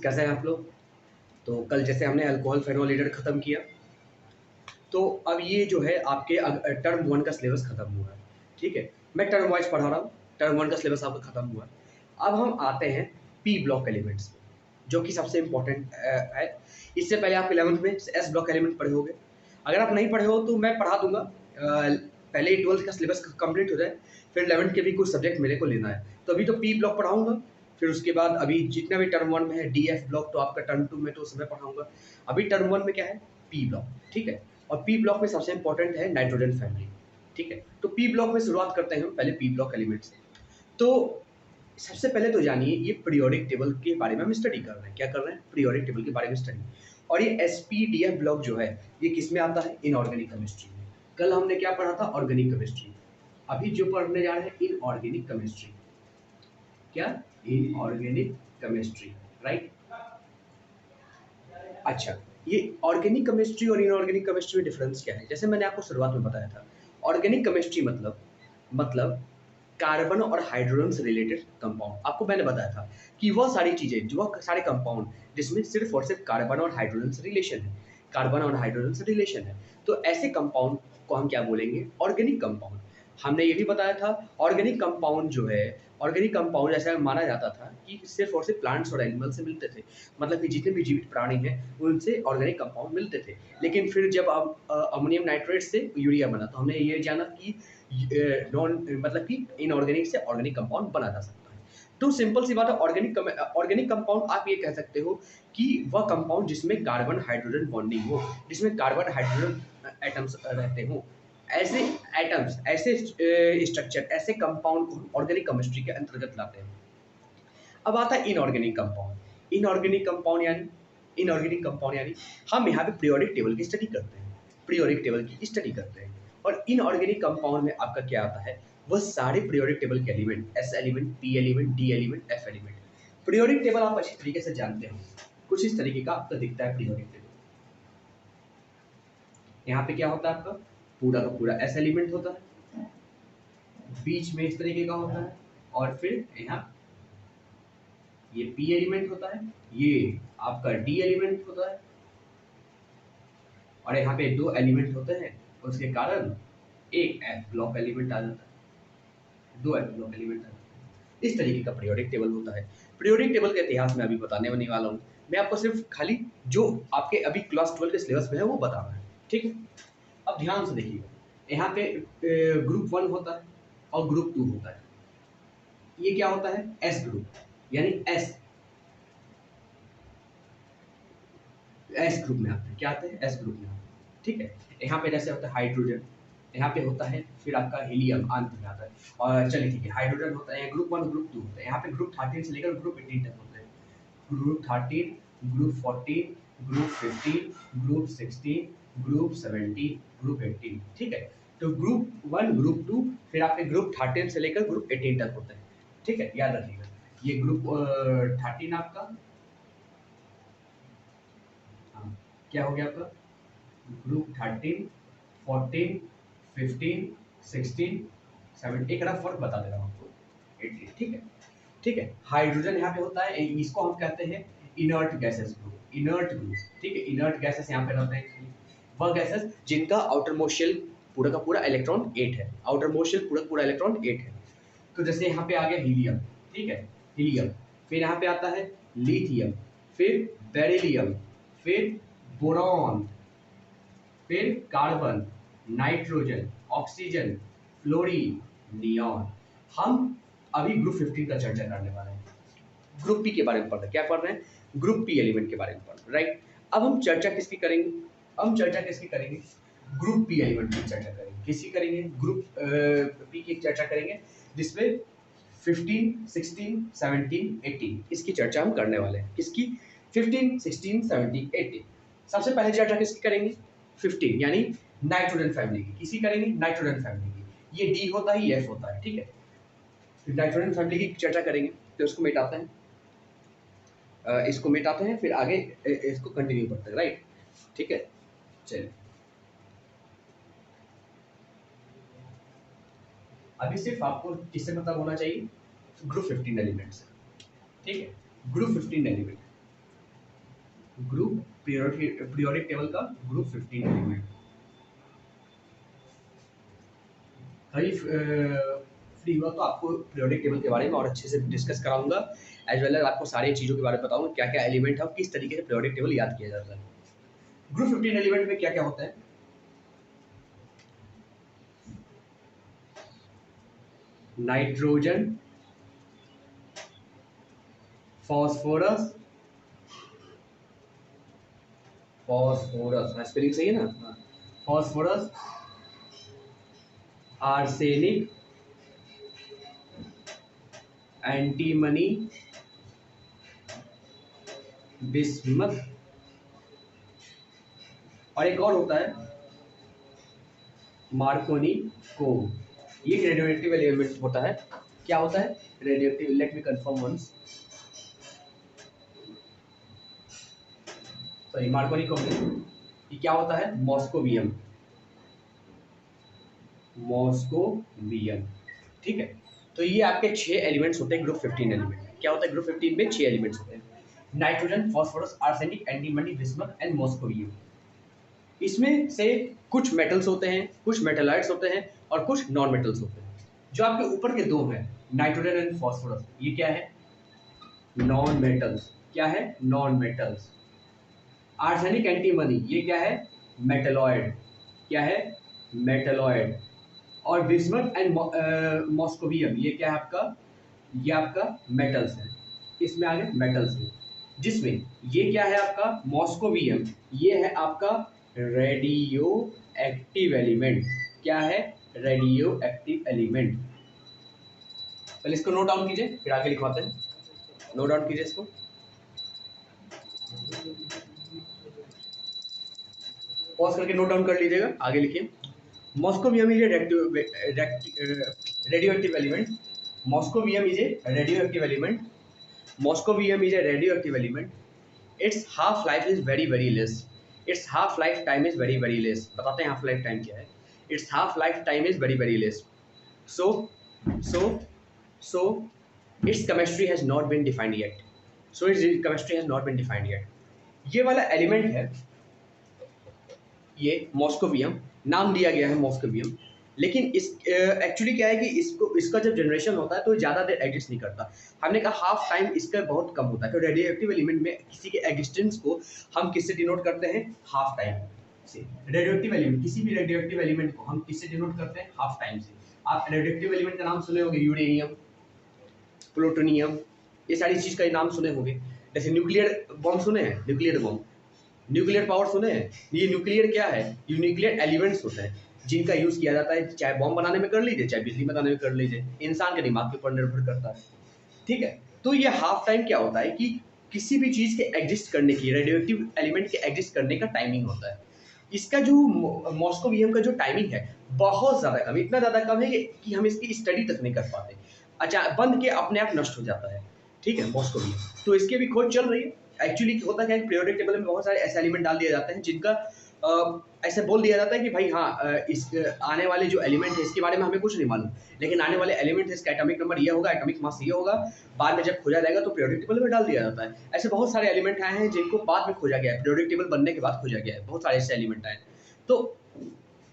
कैसे हैं आप लोग? तो कल जैसे हमने अल्कोहल फेनोल ख़त्म किया, तो अब ये जो है आपके टर्म 1 का सिलेबस ख़त्म हुआ है, ठीक है? मैं टर्म वाइज़ पढ़ा रहा हूँ, टर्म 1 का सिलेबस आपका ख़त्म हुआ है। अब हम आते हैं पी ब्लॉक एलिमेंट्स में, जो कि सबसे इम्पोर्टेंट है। इससे पहले आप 11th में एस ब्लॉक एलिमेंट पढ़े होंगे। अगर आप नहीं पढ़े हो तो मैं पढ़ा दूँगा, पहले ही 12th का सिलेबस कंप्लीट हो जाए, फिर 11th के भी कुछ सब्जेक्ट मेरे को लेना है। तो अभी तो पी ब्लॉक पढ़ाऊँगा, फिर उसके बाद अभी जितना भी टर्म 1 में है डी-एफ ब्लॉक, तो आपका टर्म 2 में तो उस समय पढ़ाऊँगा। अभी टर्म 1 में क्या है? पी ब्लॉक, ठीक है? और पी ब्लॉक में सबसे इम्पोर्टेंट है नाइट्रोजन फैमिली, ठीक है? तो पी ब्लॉक में शुरुआत करते हैं हम पहले पी ब्लॉक एलिमेंट से। तो सबसे पहले तो जानिए ये पीरियोडिक टेबल के बारे में हम स्टडी कर रहे हैं। क्या कर रहे हैं? पीरियोडिक टेबल के बारे में स्टडी। और ये एसपीडीएफ ब्लॉक जो है, ये किसमें आता है? इनऑर्गेनिक केमिस्ट्री में। कल हमने क्या पढ़ा था? Organic chemistry. अभी जो पढ़ने जा रहे हैं इनऑर्गेनिक केमिस्ट्री। क्या? Inorganic chemistry, right? अच्छा, ये ऑर्गेनिक केमिस्ट्री और इनऑर्गेनिक केमिस्ट्री में डिफरेंस क्या है? जैसे मैंने आपको शुरुआत में बताया था, ऑर्गेनिक केमिस्ट्री मतलब कार्बन और हाइड्रोजन से रिलेटेड कंपाउंड। आपको मैंने बताया था कि वह सारी चीज़ें, जो वह सारे कंपाउंड जिसमें सिर्फ़ और सिर्फ़ कार्बन और हाइड्रोजन से रिलेशन है, कार्बन और हाइड्रोजन से रिलेशन है। तो ऐसे कंपाउंड को हम क्या बोलेंगे? Organic compound. हमने ये भी बताया था ऑर्गेनिक कंपाउंड जो है, ऑर्गेनिक कंपाउंड ऐसा माना जाता था कि सिर्फ़ और सिर्फ़ प्लांट्स और एनिमल से मिलते थे। मतलब कि जितने भी जीवित प्राणी हैं, उनसे ऑर्गेनिक कंपाउंड मिलते थे। लेकिन फिर जब अमोनियम नाइट्रेट से यूरिया बना, तो हमने ये जाना कि मतलब कि इनऑर्गेनिक से ऑर्गेनिक कंपाउंड बना जा सकता है। तो सिंपल सी बात है, ऑर्गेनिक कंपाउंड आप ये कह सकते हो कि वह कंपाउंड जिसमें कार्बन हाइड्रोजन बॉन्डिंग हो, जिसमें कार्बन हाइड्रोजन एटम्स रहते हों, ऐसे एटम्स, ऐसे स्ट्रक्चर, ऐसे कंपाउंड को हम ऑर्गेनिक केमिस्ट्री के अंतर्गत लाते हैं। अब आता है इनऑर्गेनिक कंपाउंड। इनऑर्गेनिक कंपाउंड यानी हम यहाँ पे पीरियोडिक टेबल की स्टडी करते हैं, पीरियोडिक टेबल की स्टडी करते हैं। और इनऑर्गेनिक कंपाउंड में आपका क्या आता है? वह सारे पीरियोडिक टेबल के element, S element, P element, D element, F element. Periodic table आप अच्छी तरीके से जानते हो, कुछ इस तरीके का आपको दिखता है पीरियोडिक टेबल। यहाँ पे क्या होता है आपका? पूरा का पूरा एस एलिमेंट होता है, बीच में इस तरीके का होता है, और फिर यहाँ ये पी एलिमेंट होता है, ये आपका डी एलिमेंट होता है, और यहाँ पे दो एलिमेंट होते हैं, उसके कारण एक एफ ब्लॉक एलिमेंट आ जाता है, दो एफ ब्लॉक एलिमेंट आ जाता है। इस तरीके का पीरियोडिक टेबल होता है। पीरियोडिक टेबल का इतिहास मैं अभी बताने वाला हूँ। मैं आपको सिर्फ खाली जो आपके अभी क्लास 12 के सिलेबस में है वो बता रहा है, ठीक है? अब ध्यान से देखिएगा, यहाँ पे ग्रुप 1 होता है और ग्रुप 2 होता है। ये क्या होता है? एस ग्रुप, यानी एस ग्रुप में आते हैं। क्या आते हैं? एस ग्रुप में आते हैं, ठीक है? यहाँ पे जैसे होता है हाइड्रोजन, यहाँ पे होता है फिर आपका हीलियम अंत में आता है। और चलिए ठीक है, हाइड्रोजन होता है ग्रुप 1, ग्रुप 2 होता है। यहाँ पे ग्रुप 13 से लेकर ग्रुप 18 तक होते हैं। Group 13, group 14, group 15, group 16, group 17, group 18, ठीक है? तो ग्रुप 1, ग्रुप 2, फिर आपके ग्रुप 13 से लेकर ग्रुप 18 तक होते हैं, ठीक है? याद रखिएगा, ये ग्रुप 13 आपका, हाँ, क्या हो गया आपका? ग्रुप 13, 14, 15, 16, 17, एक रफ वर्क बता दे रहा हूँ आपको, 18, ठीक है? ठीक है, हाइड्रोजन यहाँ पे होता है, इसको हम कहते हैं inert gases group, inert group, ठीक है? इनर्ट गैसेस यहाँ पे रहते हैं, वह गैसेस जिनका आउटर मोस्ट शेल पूरा का पूरा इलेक्ट्रॉन 8 है, आउटर मोस्ट शेल पूरा पूरा इलेक्ट्रॉन 8 है। तो जैसे यहाँ पे आ गया हीलियम, ठीक है? हीलियम, फिर यहाँ पे आता है लिथियम, फिर बेरिलियम, फिर बोरॉन, फिर carbon, nitrogen, oxygen, fluorine, neon. हम अभी ग्रुप 15 का चर्चा करने वाले हैं। ग्रुप पी के बारे में पढ़ रहे हैं। क्या पढ़ रहे हैं? ग्रुप पी एलिमेंट के बारे में पढ़ रहे हैं, राइट? अब हम चर्चा किसकी करेंगे? हम चर्चा किसकी करेंगे? ग्रुप पी एलिमेंट की चर्चा करेंगे। किसकी करेंगे? ग्रुप पी की चर्चा करेंगे, जिसमें 15, 16, 17, 18 इसकी चर्चा हम करने वाले हैं। किसकी? 15, 16, 17, 18। सबसे पहले चर्चा किसकी करेंगे? 15 यानी नाइट्रोजन फैमिली की। किसी करेंगे? नाइट्रोजन फैमिली की। ये डी होता है, ये एफ होता है, ठीक है? फिर नाइट्रोजन फैमिली की चर्चा करेंगे, तो इसको मिटाते हैं, इसको मिटाते हैं, फिर आगे इसको कंटिन्यू करते हैं, राइट? ठीक है, चलिए। अभी सिर्फ आपको किससे मतलब होना चाहिए? ग्रुप 15 एलिमेंट से, ठीक है? Group 15 element, group periodic table का ग्रुप 15 एलिमेंट। कभी फ्री हुआ तो आपको पीरियोडिक टेबल के बारे में और अच्छे से डिस्कस कराऊंगा, एज वेल एज आपको सारी चीज़ों के बारे में बताऊंगा क्या क्या एलिमेंट है और किस तरीके से पीरियोडिक टेबल याद किया जाता है। ग्रुप 15 एलिमेंट में क्या क्या होता है? नाइट्रोजन, फॉस्फोरस, फॉस्फोरस स्पेलिंग सही है ना? फॉस्फोरस, आर्सेनिक, एंटीमनी, बिस्मथ, और एक और होता है मार्कोनी को। ये रेडियोएक्टिव एलिमेंट होता है। क्या होता है? Radioactive. Let me confirm once. Sorry, Marconi को ये क्या होता है? Moscovium, moscovium. ठीक है, तो ये आपके 6 एलिमेंट्स होते हैं ग्रुप 15 एलिमेंट। क्या होता है ग्रुप 15 में? 6 एलिमेंट्स होते हैं, nitrogen, phosphorus, arsenic, antimony, bismuth and moscovium. इसमें से कुछ मेटल्स होते हैं, कुछ मेटेलाइट्स होते हैं और कुछ नॉन मेटल्स होते हैं। जो आपके ऊपर के दो हैं, नाइट्रोजन एंड फॉस्फोरस, ये क्या है? Non metals. क्या है? Non metals. आर्सेनिक, एंटीमनी, ये क्या है? मेटलॉइड। क्या है? मेटलॉइड। और बिस्मथ एंड मॉस्कोवियम, ये क्या है आपका? ये आपका मेटल्स है। इसमें आगे मेटल्स है, जिसमें ये क्या है आपका? मॉस्कोवियम, ये है आपका रेडियो एक्टिव एलिमेंट। क्या है? Radio active element. पहले इसको नोट डाउन कीजिए, फिर आगे लिखवाते हैं। नोट डाउन कीजिए इसको, पॉज करके नोट डाउन कर लीजिएगा, आगे लिखिए। Moscovium is a radio active element. Moscovium is a radio active element. Moscovium is a radio active element. Its half life is very very less. Its half life time is very very less. बताते हैं half life time क्या है। Its half life time is very very less. So so so its chemistry has not been defined yet. So its chemistry has not been defined yet. ये वाला element है, ये moscovium, नाम दिया गया है मॉस्कोवियम। लेकिन इस एक्चुअली क्या है कि इसका जब जनरेशन होता है तो ज़्यादा देर एग्जिस्ट नहीं करता। हमने कहा हाफ टाइम इसका बहुत कम होता है। तो रेडियो एक्टिव एलिमेंट में किसी के एग्जिस्टेंस को हम किससे डिनोट करते हैं? हाफ टाइम से। रेडियो एक्टिव एलिमेंट, किसी भी रेडियो एक्टिव एलिमेंट को हम किससे डिनोट करते हैं? हाफ टाइम से। आप रेडियो एक्टिव एलिमेंट का नाम सुने होंगे, यूरेनियम, प्लूटोनियम, ये सारी चीज़ का नाम सुने होंगे। जैसे न्यूक्लियर बॉम्ब सुने हैं? न्यूक्लियर बॉम्ब, न्यूक्लियर पावर सुने हैं? ये न्यूक्लियर क्या है? ये न्यूक्लियर एलिमेंट्स होते हैं जिनका यूज़ किया जाता है, चाहे बॉम्ब बनाने में कर लीजिए, चाहे बिजली बनाने में कर लीजिए, इंसान के दिमाग के ऊपर निर्भर करता है। ठीक है, तो ये हाफ टाइम क्या होता है कि किसी भी चीज़ के एग्जिस्ट करने की, रेडियोएक्टिव एलिमेंट के एग्जिस्ट करने का टाइमिंग होता है। इसका जो मॉस्कोवियम का जो टाइमिंग है बहुत ज़्यादा कम, इतना ज़्यादा कम है कि हम इसकी स्टडी तक नहीं कर पाते। अच्छा, बंद के अपने आप नष्ट हो जाता है। ठीक है, मॉस्कोवियम, तो इसकी भी खोज चल रही है। एक्चुअली होता क्या है, पीरियोडिक टेबल में बहुत सारे ऐसे एलिमेंट डाल दिए जाते हैं जिनका ऐसे बोल दिया जाता है कि भाई हाँ, इस आने वाले जो एलिमेंट है इसके बारे में हमें कुछ नहीं मालूम, लेकिन आने वाले एलिमेंट है इसका एटॉमिक नंबर ये होगा, एटॉमिक मास ये होगा। बाद में जब खोजा जाएगा तो पीरियोडिक टेबल में डाल दिया जाता है। ऐसे बहुत सारे एलिमेंट आए हैं जिनको बाद में खोजा गया है, पीरियोडिक टेबल बनने के बाद खोजा गया है। बहुत सारे ऐसे एलिमेंट आए हैं। तो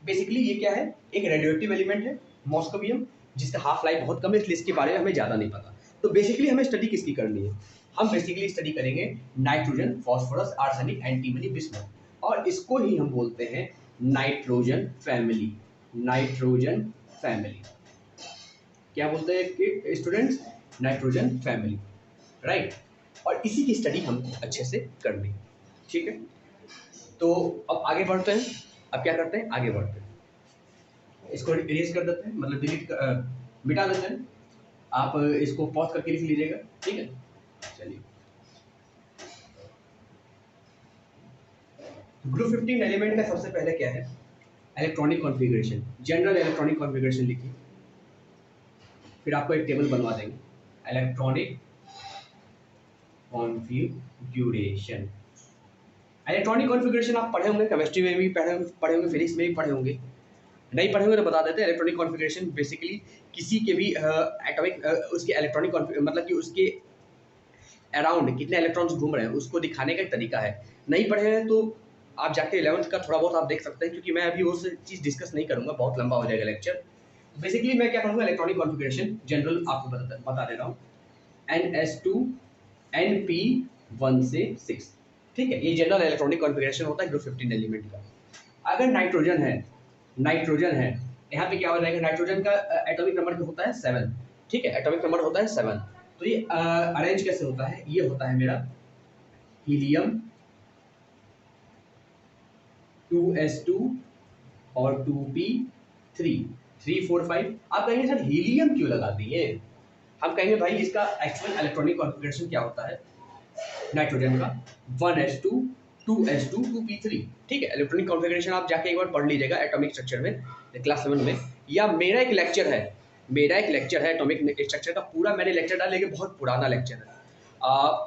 बेसिकली ये क्या है? एक रेडियोएक्टिव एलिमेंट है मॉस्कोवियम, जिसका हाफ लाइफ बहुत कम है, इसलिए इसके बारे में हमें ज़्यादा नहीं पता। तो बेसिकली हमें स्टडी किसकी करनी है? हम बेसिकली स्टडी करेंगे nitrogen, phosphorus, arsenic, antimony, bismuth, और इसको ही हम बोलते हैं नाइट्रोजन फैमिली। नाइट्रोजन फैमिली क्या बोलते हैं कि स्टूडेंट्स? Nitrogen family, right. और इसी की स्टडी हम अच्छे से कर लेंगे। ठीक है, तो अब आगे बढ़ते हैं। अब क्या करते हैं? आगे बढ़ते हैं, इसको इरेज कर देते हैं, मतलब मिटा देते हैं। आप इसको पॉज करके लिख लीजिएगा। ठीक है, चलिए। ग्रुप 15 एलिमेंट का सबसे पहले क्या है? Electronic configuration, general electronic configuration लिखिए, फिर आपको एक टेबल बनवा देंगे। इलेक्ट्रॉनिक कॉन्फ़िगरेशन, इलेक्ट्रॉनिक कॉन्फ़िगरेशन आप पढ़े होंगे, केमिस्ट्री में भी पढ़े होंगे, फिजिक्स में भी पढ़े होंगे। नहीं पढ़े होंगे तो बता देते हैं। इलेक्ट्रॉनिक कॉन्फ़िगरेशन बेसिकली किसी के भी एटॉमिक उसके इलेक्ट्रॉनिक मतलब कि उसके अराउंड कितने इलेक्ट्रॉन्स घूम रहे हैं उसको दिखाने का एक तरीका है। नहीं पढ़े हैं तो आप जाके 11th का थोड़ा बहुत आप देख सकते हैं, क्योंकि मैं अभी वो चीज़ डिस्कस नहीं करूंगा, बहुत लंबा हो जाएगा लेक्चर। बेसिकली मैं क्या करूंगा, इलेक्ट्रॉनिक कॉन्फ़िगरेशन जनरल आपको बता दे रहा हूँ। NS2 NP1 से 6, ठीक है, ये जनरल इलेक्ट्रॉनिक कॉन्फ़िगरेशन होता है ग्रुप 15 एलिमेंट का। अगर नाइट्रोजन है, यहाँ पे क्या हो जाएगा, नाइट्रोजन का एटॉमिक नंबर होता है 7, ठीक है, एटॉमिक नंबर होता है 7। तो ये अरेंज कैसे होता है, ये होता है मेरा हीलियम 2s2 और 2p3 3 4 5। आप कहेंगे सर हीलियम क्यों लगा दिए, हम कहेंगे भाई इसका एक्चुअल इलेक्ट्रॉनिक कॉन्फ़िगरेशन क्या होता है नाइट्रोजन का, 1s2 2s2 2p3, ठीक है। इलेक्ट्रॉनिक कॉन्फ़िगरेशन आप जाके एक बार पढ़ लीजिएगा एटॉमिक स्ट्रक्चर में क्लास 7 में, या मेरा एक लेक्चर है एटॉमिक स्ट्रक्चर का, पूरा मैंने लेक्चर डाला, लेकिन बहुत पुराना लेक्चर है।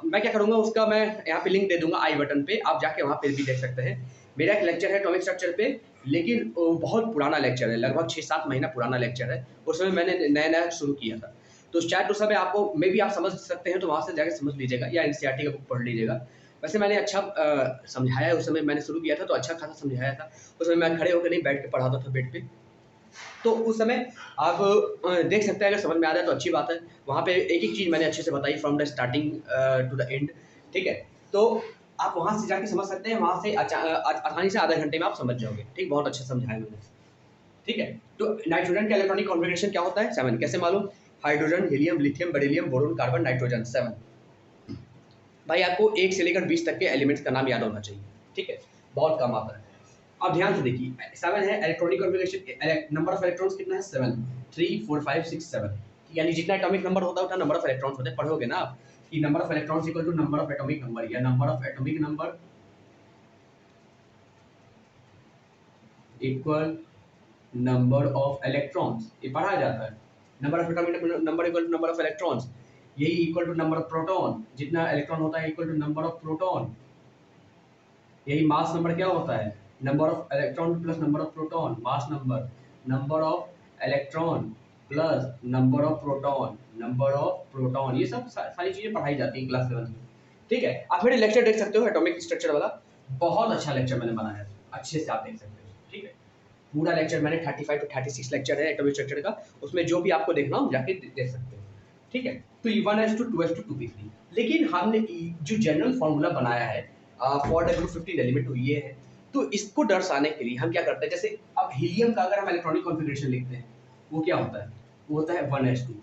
मैं क्या करूँगा उसका, मैं यहाँ पे लिंक दे दूंगा आई बटन पे, आप जाके वहाँ पे भी देख सकते हैं। मेरा एक लेक्चर है एटॉमिक स्ट्रक्चर पे, लेकिन बहुत पुराना लेक्चर है, लगभग 6-7 महीना पुराना लेक्चर है। उस समय मैंने नया शुरू किया था, तो शायद उस समय आपको मे भी आप समझ सकते हैं, तो वहाँ से जाकर समझ लीजिएगा, या एनसीईआरटी का बुक पढ़ लीजिएगा। वैसे मैंने अच्छा समझाया, उस समय मैंने शुरू किया था तो अच्छा खासा समझाया था। उस समय मैं खड़े होकर नहीं बैठ के पढ़ाता था बेड पे, तो उस समय आप देख सकते हैं, अगर समझ में आ जाए तो अच्छी बात है। वहाँ पे एक एक चीज़ मैंने अच्छे से बताई from the starting to the end, ठीक है। तो आप वहाँ से जाके समझ सकते हैं, वहाँ से आसानी से आधे घंटे में आप समझ जाओगे, ठीक, बहुत अच्छा समझाया मैंने, ठीक है। तो नाइट्रोजन का इलेक्ट्रॉनिक कॉन्फ़िगरेशन क्या होता है, 7। कैसे मालूम, hydrogen, helium, lithium, beryllium, boron, carbon, nitrogen, 7। भाई आपको 1 से लेकर 20 तक के एलिमेंट्स का नाम याद होना चाहिए, ठीक है, बहुत कम आता है। अब ध्यान से देखिए, 7 है electronic configuration, number of electrons कितना है, 7, 3 4 5 6 7, यानी जितना एटॉमिक नंबर होता है उतना नंबर ऑफ इलेक्ट्रॉन्स होते हैं। पढ़ोगे ना आप कि number of electrons equal to number of atomic number, या number of atomic number equal number of electrons, ये पढ़ा जाता है। Number of atomic number equal to number of electrons, यही equal to number of proton, जितना electron होता है equal to number of proton. यही मास नंबर क्या होता है, number of electron plus number of proton, mass number, number of electron plus number of proton, number of proton. ये सब सारी चीजें पढ़ाई जाती है क्लास 7 में, ठीक है। आप मेरे लेक्चर देख सकते हो एटॉमिक स्ट्रक्चर वाला, बहुत अच्छा लेक्चर मैंने बनाया है, अच्छे से आप देख सकते हो, ठीक है। पूरा लेक्चर मैंने 35 to 36 लेक्चर है एटॉमिक स्ट्रक्चर का, उसमें जो भी आपको देखना हो जाके देख सकते हो, ठीक है। तो 1s2 2s2 2p3, लेकिन हमने जो जनरल फॉर्मूला बनाया है फॉर द ग्रुप 15 एलिमेंट, तो ये है। तो इसको दर्शाने के लिए हम क्या करते हैं, जैसे अब हीलियम का अगर हम इलेक्ट्रॉनिक कॉन्फ़िगरेशन लिखते हैं, वो क्या होता है, वो होता है 1s2।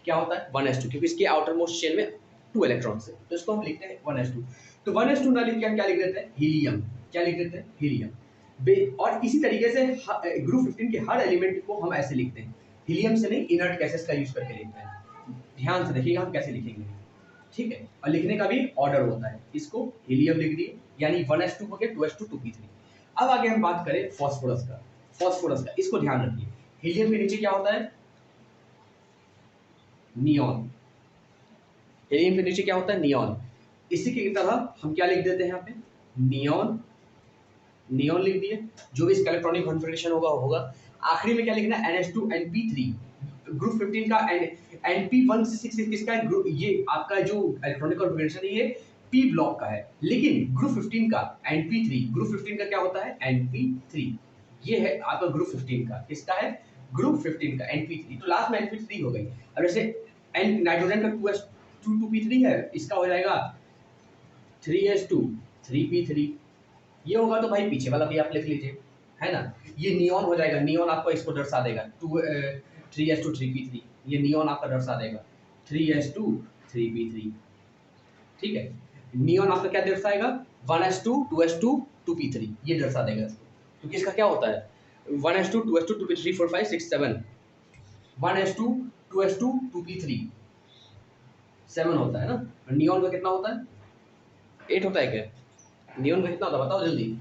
क्या होता है 1s2, क्योंकि इसके आउटर मोस्ट शेल में 2 इलेक्ट्रॉन्स है, तो इसको हम लिखते हैं 1s2। तो 1s2 ना लिख के हम क्या लिख देते हैं, हीलियम। क्या लिख देते हैं, हीलियम। और इसी तरीके से ग्रुप 15 के हर एलिमेंट को हम ऐसे लिखते हैं, हीलियम से नहीं, इनर्ट गैसेस का यूज करके लिखते हैं। ध्यान से देखिएगा हम कैसे लिखेंगे, ठीक है। और लिखने का भी ऑर्डर होता है, इसको हीलियम लिख दिए, यानी 1s2 हो गया, 2s2 2p3। अब आगे हम बात करें फास्फोरस का। फास्फोरस का इसको ध्यान रखिए, हीलियम के नीचे क्या होता है, नियॉन। हीलियम के नीचे क्या होता है, नियॉन। इसी की तरह हम क्या लिख देते हैं यहाँ पे, नियॉन, नियॉन लिख दिए, जो भी इसका इलेक्ट्रॉनिक कॉन्फ़िगरेशन होगा। आखिरी में क्या लिखना है, NH2 NP3। ग्रुप 15 का NP1 से 6 किसका है, ग्रुप, ये आपका जो इलेक्ट्रॉनिक कॉन्फ़िगरेशन है ये P ब्लॉक का है, लेकिन ग्रुप 15 का NP3, ग्रुप 15 का क्या होता है, NP3। ये है आपका ग्रुप 15 का, किसका है, ग्रुप 15 का NP3। तो लास्ट में NP3 हो गई। अब जैसे नाइट्रोजन का 2s2 2p3 है, इसका हो जाएगा 3s2 3p3। ये होगा तो भाई पीछे वाला भी आप लिख लीजिए, है ना। ये नियॉन हो जाएगा, नियॉन आपको इसको दर्शा देगा 3s2 3p3, ये नियॉन आपका दर्शा देगा 3s2 3p3, ठीक है। नियॉन आपका क्या दर्शाएगा, 1s2 2s2 2p3, ये दर्शा देगा इसको, क्योंकि इसका क्या होता है 1s2 2s2 2p3 3 4 5 6 7, 1s2 2s2 2p3 7 होता है ना। नियॉन का कितना होता है, 8 होता है क्या, नियॉन का कितना होता है बताओ जल्दी।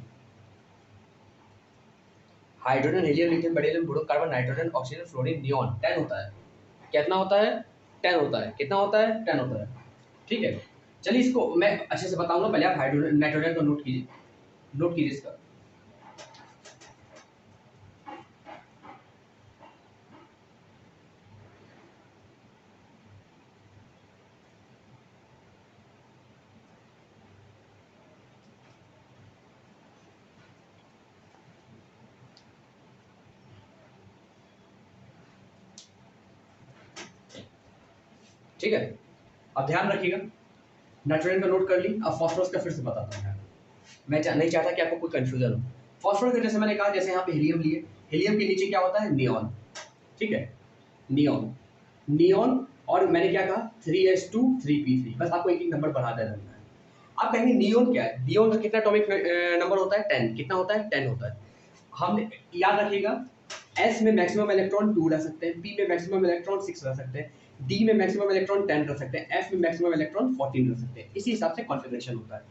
Hydrogen, helium, lithium, beryllium, boron, carbon, nitrogen, oxygen, fluorine, neon 10 होता है। कितना होता है, 10 होता है। कितना होता है, 10 होता है, ठीक है। चलिए इसको मैं अच्छे से बताऊंगा, पहले आप हाइड्रोजन नाइट्रोजन को नोट कीजिए, नोट कीजिए इसका। ठीक है, अब ध्यान रखिएगा, नाइट्रोजन का नोट कर ली। अब फॉस्फोरस का फिर से बताता हूँ, मैं नहीं चाहता कि आपको कोई कंफ्यूजन हो। फॉस्फोरस का जैसे मैंने कहा, जैसे यहाँ पे हीलियम लिए, हीलियम के नीचे क्या होता है, नियॉन। ठीक है, नियॉन, नियॉन, और मैंने क्या कहा 3s2 3p3, बस आपको एक एक नंबर बढ़ा देना है। आप कहेंगे नियॉन क्या है, नियॉन का कितना एटॉमिक नंबर होता है, 10। कितना होता है, 10 होता है। हम याद रखिएगा, S में मैक्सिमम इलेक्ट्रॉन 2 रह सकते हैं, P में मैक्सिमम इलेक्ट्रॉन 6 रह सकते हैं, D में मैक्सिमम इलेक्ट्रॉन 10 रह सकते हैं, F में मैक्सिमम इलेक्ट्रॉन 14 रह सकते हैं। इसी हिसाब से कॉन्फ़िगरेशन होता है।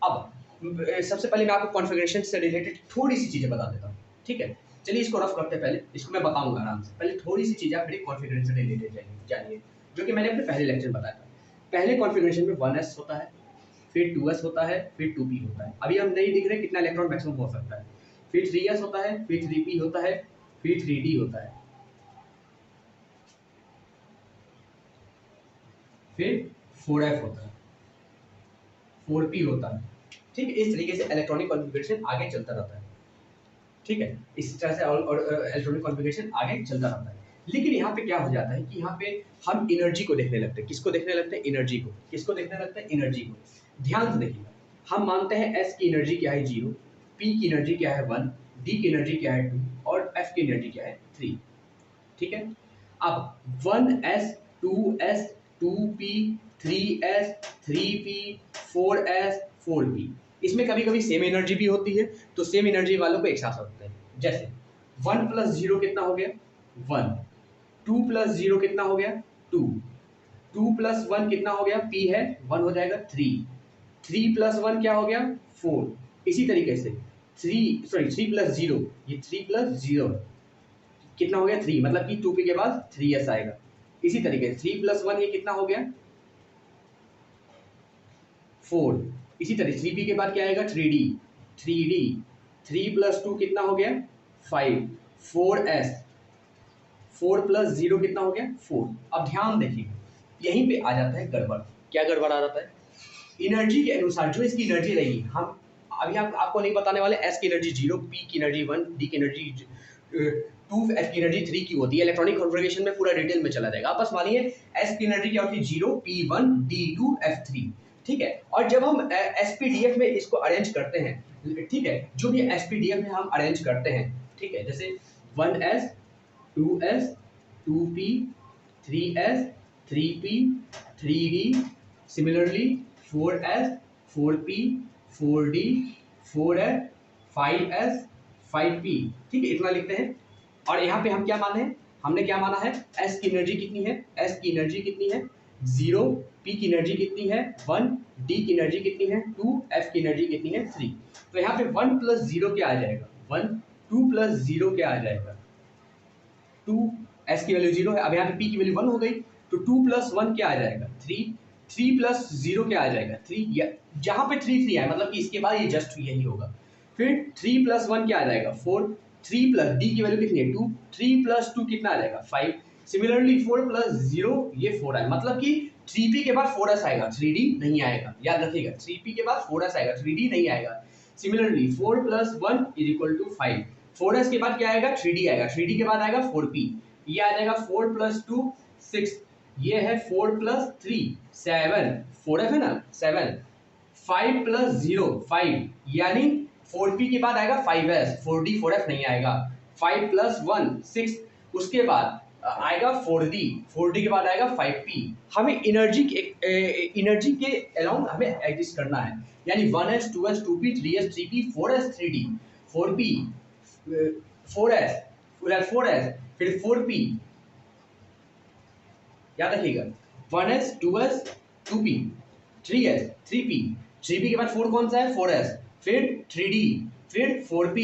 अब सबसे पहले मैं आपको कॉन्फ़िगरेशन से रिलेटेड थोड़ी सी चीजें बता देता हूँ। ठीक है, चलिए इसको रफ करते हैं। पहले इसको मैं बताऊंगा आराम से, पहले थोड़ी सी चीजें आप कॉन्फ़िगरेशन से रिलेटेड जानिए, जो कि मैंने अपने पहले लेक्चर बताया था। पहले कॉन्फ़िगरेशन में 1s होता है, फिर 2s होता है, फिर 2p होता है। अभी हम नहीं दिख रहे कितना इलेक्ट्रॉन मैक्सिमम हो सकता है। फिर 3s होता है, फिर 3p होता है, फिर 3d होता है, फिर 4f होता है, 4p होता है। ठीक है, इस तरीके से इलेक्ट्रॉनिक कॉन्फ़िगरेशन आगे चलता रहता है। ठीक है, इस तरह से और इलेक्ट्रॉनिक कॉन्फ़िगरेशन आगे चलता रहता है। लेकिन यहाँ पे क्या हो जाता है कि यहाँ पे हम एनर्जी को देखने लगते हैं। किसको देखने लगते हैं, एनर्जी को। किसको देखने लगते हैं, एनर्जी को। ध्यान से देखिएगा, हम मानते हैं एस की एनर्जी क्या है 0, पी की एनर्जी क्या है 1, डी की एनर्जी क्या है 2 और एफ की एनर्जी क्या है 3। ठीक है, अब 1s 2s 2p 3s 3p 4s 4p, इसमें कभी कभी सेम एनर्जी भी होती है, तो सेम एनर्जी वालों को एक साथ रखते हैं। जैसे 1 + 0 कितना हो गया, 1, 2 + 0 कितना हो गया, 2, 2 + 1 कितना हो गया, p है 1 हो जाएगा 3, 3 + 1 क्या हो गया 4। इसी तरीके से 3 + 0, ये 3 + 0 कितना हो गया 3, मतलब कि 2p के बाद 3s आएगा। इसी तरीके से 3 + 1 ये कितना हो गया 4। इसी तरह 3p के बाद क्या आएगा 3d, 3d 3 + 2 कितना हो गया 5, 4s, 4 + 0 कितना हो गया 4। अब ध्यान देखिए, यहीं पे आ जाता है गड़बड़। क्या गड़बड़ आ जाता है, एनर्जी के अनुसार जो इसकी एनर्जी रहेगी, हम अभी आपको नहीं बताने वाले। एस की एनर्जी 0, पी की एनर्जी 1, डी की एनर्जी 2, एफ की एनर्जी 3 की होती है। इलेक्ट्रॉनिक कॉन्फ़िगरेशन में पूरा डिटेल में चला जाएगा। आप बस मानिए एस की एनर्जी क्या होती है 0, P1 D2 F3। ठीक है, और जब हम SPDF में इसको अरेंज करते हैं, ठीक है, जो भी SPDF में हम अरेंज करते हैं, ठीक है, जैसे 1s 2s 2p 3s 3p 3d, similarly 4s 4p 4d 4s 5s 5p। ठीक है, इतना लिखते हैं। और यहाँ पे हम क्या माने हैं, हमने क्या माना है, s की एनर्जी कितनी है, s की एनर्जी कितनी है 0, p की एनर्जी कितनी है 1, d की एनर्जी कितनी है 2, f की एनर्जी कितनी है 3। तो यहाँ पे 1 + 0 क्या आ जाएगा 1, 2 + 0 क्या आ जाएगा 2, s की वैल्यू 0 है। अब यहाँ पे p की वैल्यू 1 हो गई, तो 2 + 1 क्या आ जाएगा 3, 3 + 0 क्या आ जाएगा 3, जहाँ पे 3 3 आए मतलब कि इसके बाद ये जस्ट यही होगा। फिर 3 + 1 क्या आ जाएगा 4, 3 + d की वैल्यू कितनी है 2, 3 + 2 कितना आ जाएगा 5। सिमिलरली 4 + 0 ये 4 आए, मतलब कि 3p के बाद 4s आएगा, 3d नहीं आएगा। याद रखिएगा, 3p के बाद 4s आएगा, 3d नहीं आएगा। सिमिलरली 4 + 1 = 5, 4s के बाद क्या आएगा 3d आएगा, 3d के बाद आएगा 4p, ये आ जाएगा 4 + 2 6, ये है 4 + 3 7, 4f है ना 7, 5 + 0 5, यानी 4p के बाद आएगा 5s, 4d 4f नहीं आएगा। 5 + 1 6, उसके बाद आएगा 4d, 4d के बाद आएगा 5p। हमें एनर्जी के अलाउंड हमें एडजस्ट करना है, यानी 1s 2s 2p 3s 3p 4s 3d 4p 4s 4s फिर 4p। याद रखिएगा 1s 2s 2p 3s 3p, 3p के बाद 4 कौन सा है 4s, फिर 3d, फिर 4p,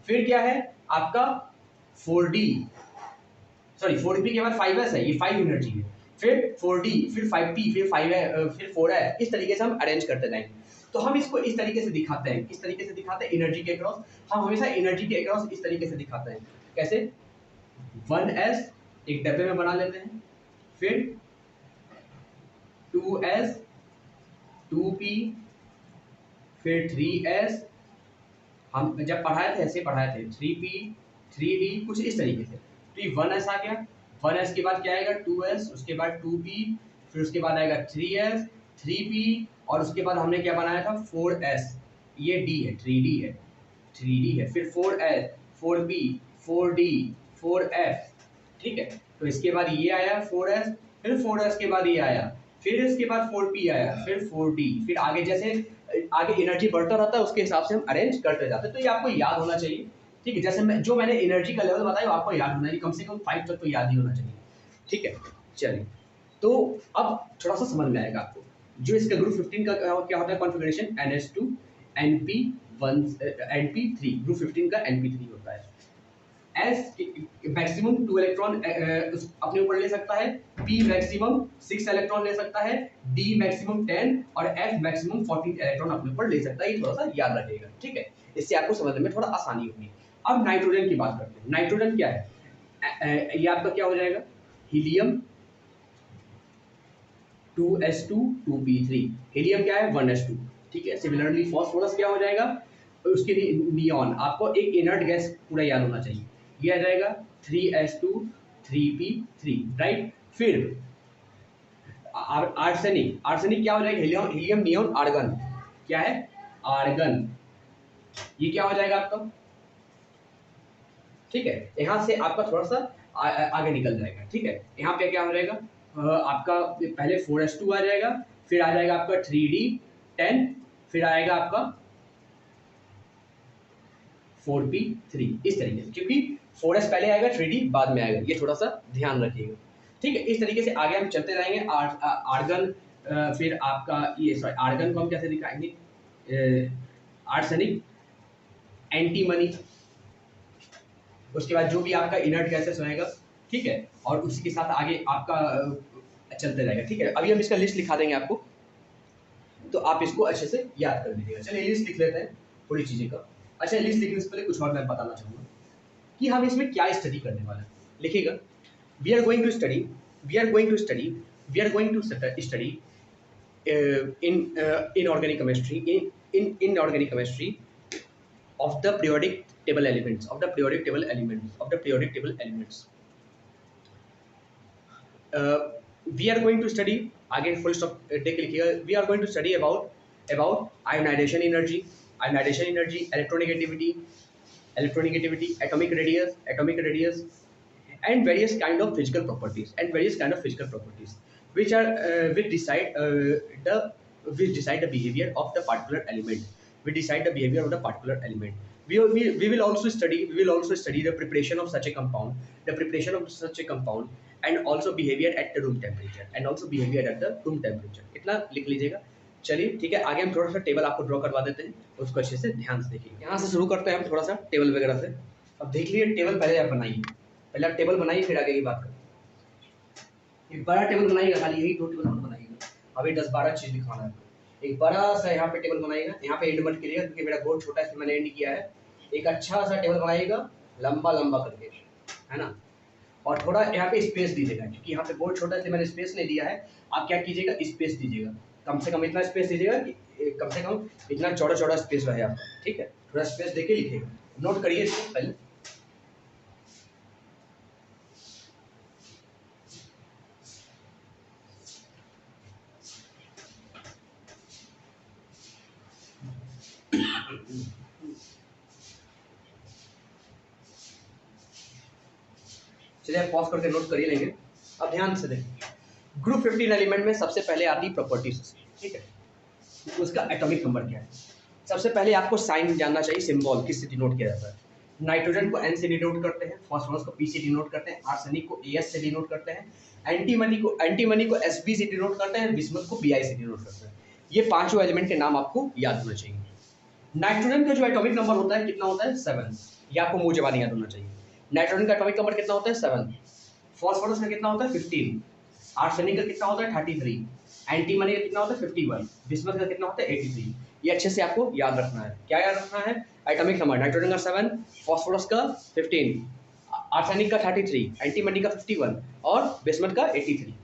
फिर क्या है आपका 4d, सॉरी 4p के बाद 5s है, ये 5 एनर्जी है, फिर 4d, फिर 5p, फिर 5 है, फिर 4 है। इस तरीके से हम अरेंज करते जाएंगे। तो हम इसको इस तरीके से दिखाते हैं, इस तरीके से दिखाते हैं एनर्जी के अक्रॉस। हम हमेशा एनर्जी के अक्रॉस इस तरीके से दिखाते हैं। कैसे, 1s एक डब्बे में बना लेते हैं, फिर 2s 2p, फिर 3s, हम जब पढ़ाए थे ऐसे पढ़ाए थे, 3p 3d, कुछ इस तरीके से। तो ये 1s आ गया, 1s के बाद क्या आएगा 2s, उसके बाद 2p, फिर उसके बाद आएगा 3s 3p और उसके बाद हमने क्या बनाया था 4s, ये d है 3d है 3d है, फिर 4s 4b 4d 4f, ठीक है। तो इसके बाद ये आया 4s, फिर 4s के बाद ये आया, फिर इसके बाद 4p आया, फिर 4d, फिर आगे जैसे आगे एनर्जी बढ़ता रहता है उसके हिसाब से हम अरेंज करते जाते हैं। तो ये आपको याद होना चाहिए, ठीक है। जैसे मैंने एनर्जी का लेवल बताया आपको याद होना चाहिए, कम से कम 5 तक तो याद ही होना चाहिए, ठीक है। चलिए, तो अब थोड़ा सा समझ में आएगा आपको जो इसका ग्रुप 15 का क्या होता है configuration, NH2 NP1 NP3, group 15 का NP3 होता है। S मैक्सिमम 2 इलेक्ट्रॉन अपने ऊपर ले सकता है, P मैक्सिमम 6 इलेक्ट्रॉन ले सकता है, D मैक्सिमम 10 और F मैक्सिमम 14 इलेक्ट्रॉन अपने ऊपर ले सकता है। ये थोड़ा सा याद रखिएगा, ठीक है, इससे आपको समझने में थोड़ा आसानी होगी। अब नाइट्रोजन की बात करते हैं। नाइट्रोजन क्या है, ये आपका क्या हो जाएगा, हीलियम 2s2 2p3, हीलियम क्या है 1s2, ठीक है। सिमिलरली फास्फोरस क्या हो जाएगा, उसके लिए नियॉन, आपको एक इनर्ट गैस पूरा याद होना चाहिए, ये आ जाएगा 3s2 3p3, राइट। फिर आर्सेनिक, आर्सेनिक क्या हो जाएगा, हीलियम नियॉन आर्गन, क्या है आर्गन, ये क्या हो जाएगा आपका, ठीक है। यहाँ से आपका थोड़ा सा आगे निकल जाएगा, ठीक है। यहाँ पे क्या हो जाएगा, आपका पहले 4s2 आ जाएगा, फिर आ जाएगा आपका 3d 10, फिर आएगा आपका 4p3, इस तरीके से, क्योंकि 4s पहले आएगा 3d बाद में आएगा, ये थोड़ा सा ध्यान रखिएगा, ठीक है। इस तरीके से आगे हम चलते रहेंगे। आर्गन, फिर आपका ये सॉरी आर्गन को हम कैसे दिखाएंगे, आर्सेनिक एंटीमनी, उसके बाद जो भी आपका इनर्ट गैसेस रहेगा, ठीक है, और उसी के साथ आगे आपका चलते रहेगा, ठीक है। अभी हम इसका लिस्ट लिखा देंगे आपको, तो आप इसको अच्छे से याद कर लीजिएगा। चलिए लिस्ट लिख लेते हैं थोड़ी चीज़ें का। अच्छा, लिस्ट लिखने से पहले कुछ और मैं बताना चाहूँगा कि हम इसमें क्या स्टडी करने वाले हैं। लिखिएगा, we are going to study in organic chemistry, in inorganic chemistry of the periodic table elements, we are going to study, आगे full stop देख लिखिएगा, we are going to study about ionization energy, electronic activity, atomic radius, and various kind of physical properties, which are which decide the behavior of the particular element. We will also study the preparation of such a compound, and also behavior at the room temperature, इतना लिख लीजिएगा। चलिए ठीक है, आगे हम थोड़ा सा टेबल आपको ड्रॉ करवा देते हैं, उसको अच्छे से ध्यान से देखिए। यहाँ से शुरू करते हैं हम थोड़ा सा टेबल वगैरह से। अब देख लीजिए, टेबल पहले आप बनाइए, पहले आप टेबल बनाइए, फिर आगे की बात करते हैं। एक बड़ा टेबल बनाइएगा, खाली यही 2 टेबल बनाइएगा, अभी 10-12 चीज दिखाना है। एक बड़ा सा यहाँ पे टेबल बनाइएगा, यहाँ पे एंड मत करिएगा क्योंकि मेरा बोर्ड छोटा है, इसमें मैंने एंड किया है। एक अच्छा सा टेबल बनाइएगा, लंबा करके, है ना, और थोड़ा यहाँ पे स्पेस दीजिएगा, क्योंकि यहाँ पे बोर्ड छोटा है इसलिए मैंने स्पेस नहीं दिया है। आप क्या कीजिएगा, स्पेस दीजिएगा, कम से कम इतना स्पेस दीजिएगा कि कम से कम इतना चौड़ा स्पेस रहे आपका, ठीक है। थोड़ा स्पेस देके लिखिएगा, नोट करिए इसको पहले। चलिए आप पॉज करके नोट करिए लेंगे। अब ध्यान से देखिए, ग्रुप 15 एलिमेंट में सबसे पहले आती प्रॉपर्टीज, ठीक है, उसका एटॉमिक नंबर क्या है। सबसे पहले आपको साइन जानना चाहिए, सिंबल किससे डिनोट किया जाता है। नाइट्रोजन को N से डिनोट करते हैं, फास्फोरस को P से डिनोट करते हैं, आर्सेनिक को AS से डिनोट करते हैं, एंटीमनी को SB से डिनोट करते हैं, बिस्मथ को BI से डिनोट करते हैं। ये पांचों एलिमेंट के नाम आपको याद होना चाहिए। नाइट्रोजन का जो एटॉमिक नंबर होता है कितना होता है, 7, ये आपको मुंह जबानी याद होना चाहिए। नाइट्रोजन का एटॉमिक नंबर कितना होता है, 7। फास्फोरस का कितना होता है, 15। आर्सेनिक का कितना होता है, 33। एंटीमनी का कितना होता है, 51। बिस्मथ का कितना होता है, 83। ये अच्छे से आपको याद रखना है। क्या याद रखना है, एटॉमिक नंबर, नाइट्रोजन का 7, फास्फोरस का 15, आर्सेनिक का 33, एंटीमनी का 51 और बिस्मथ का 83।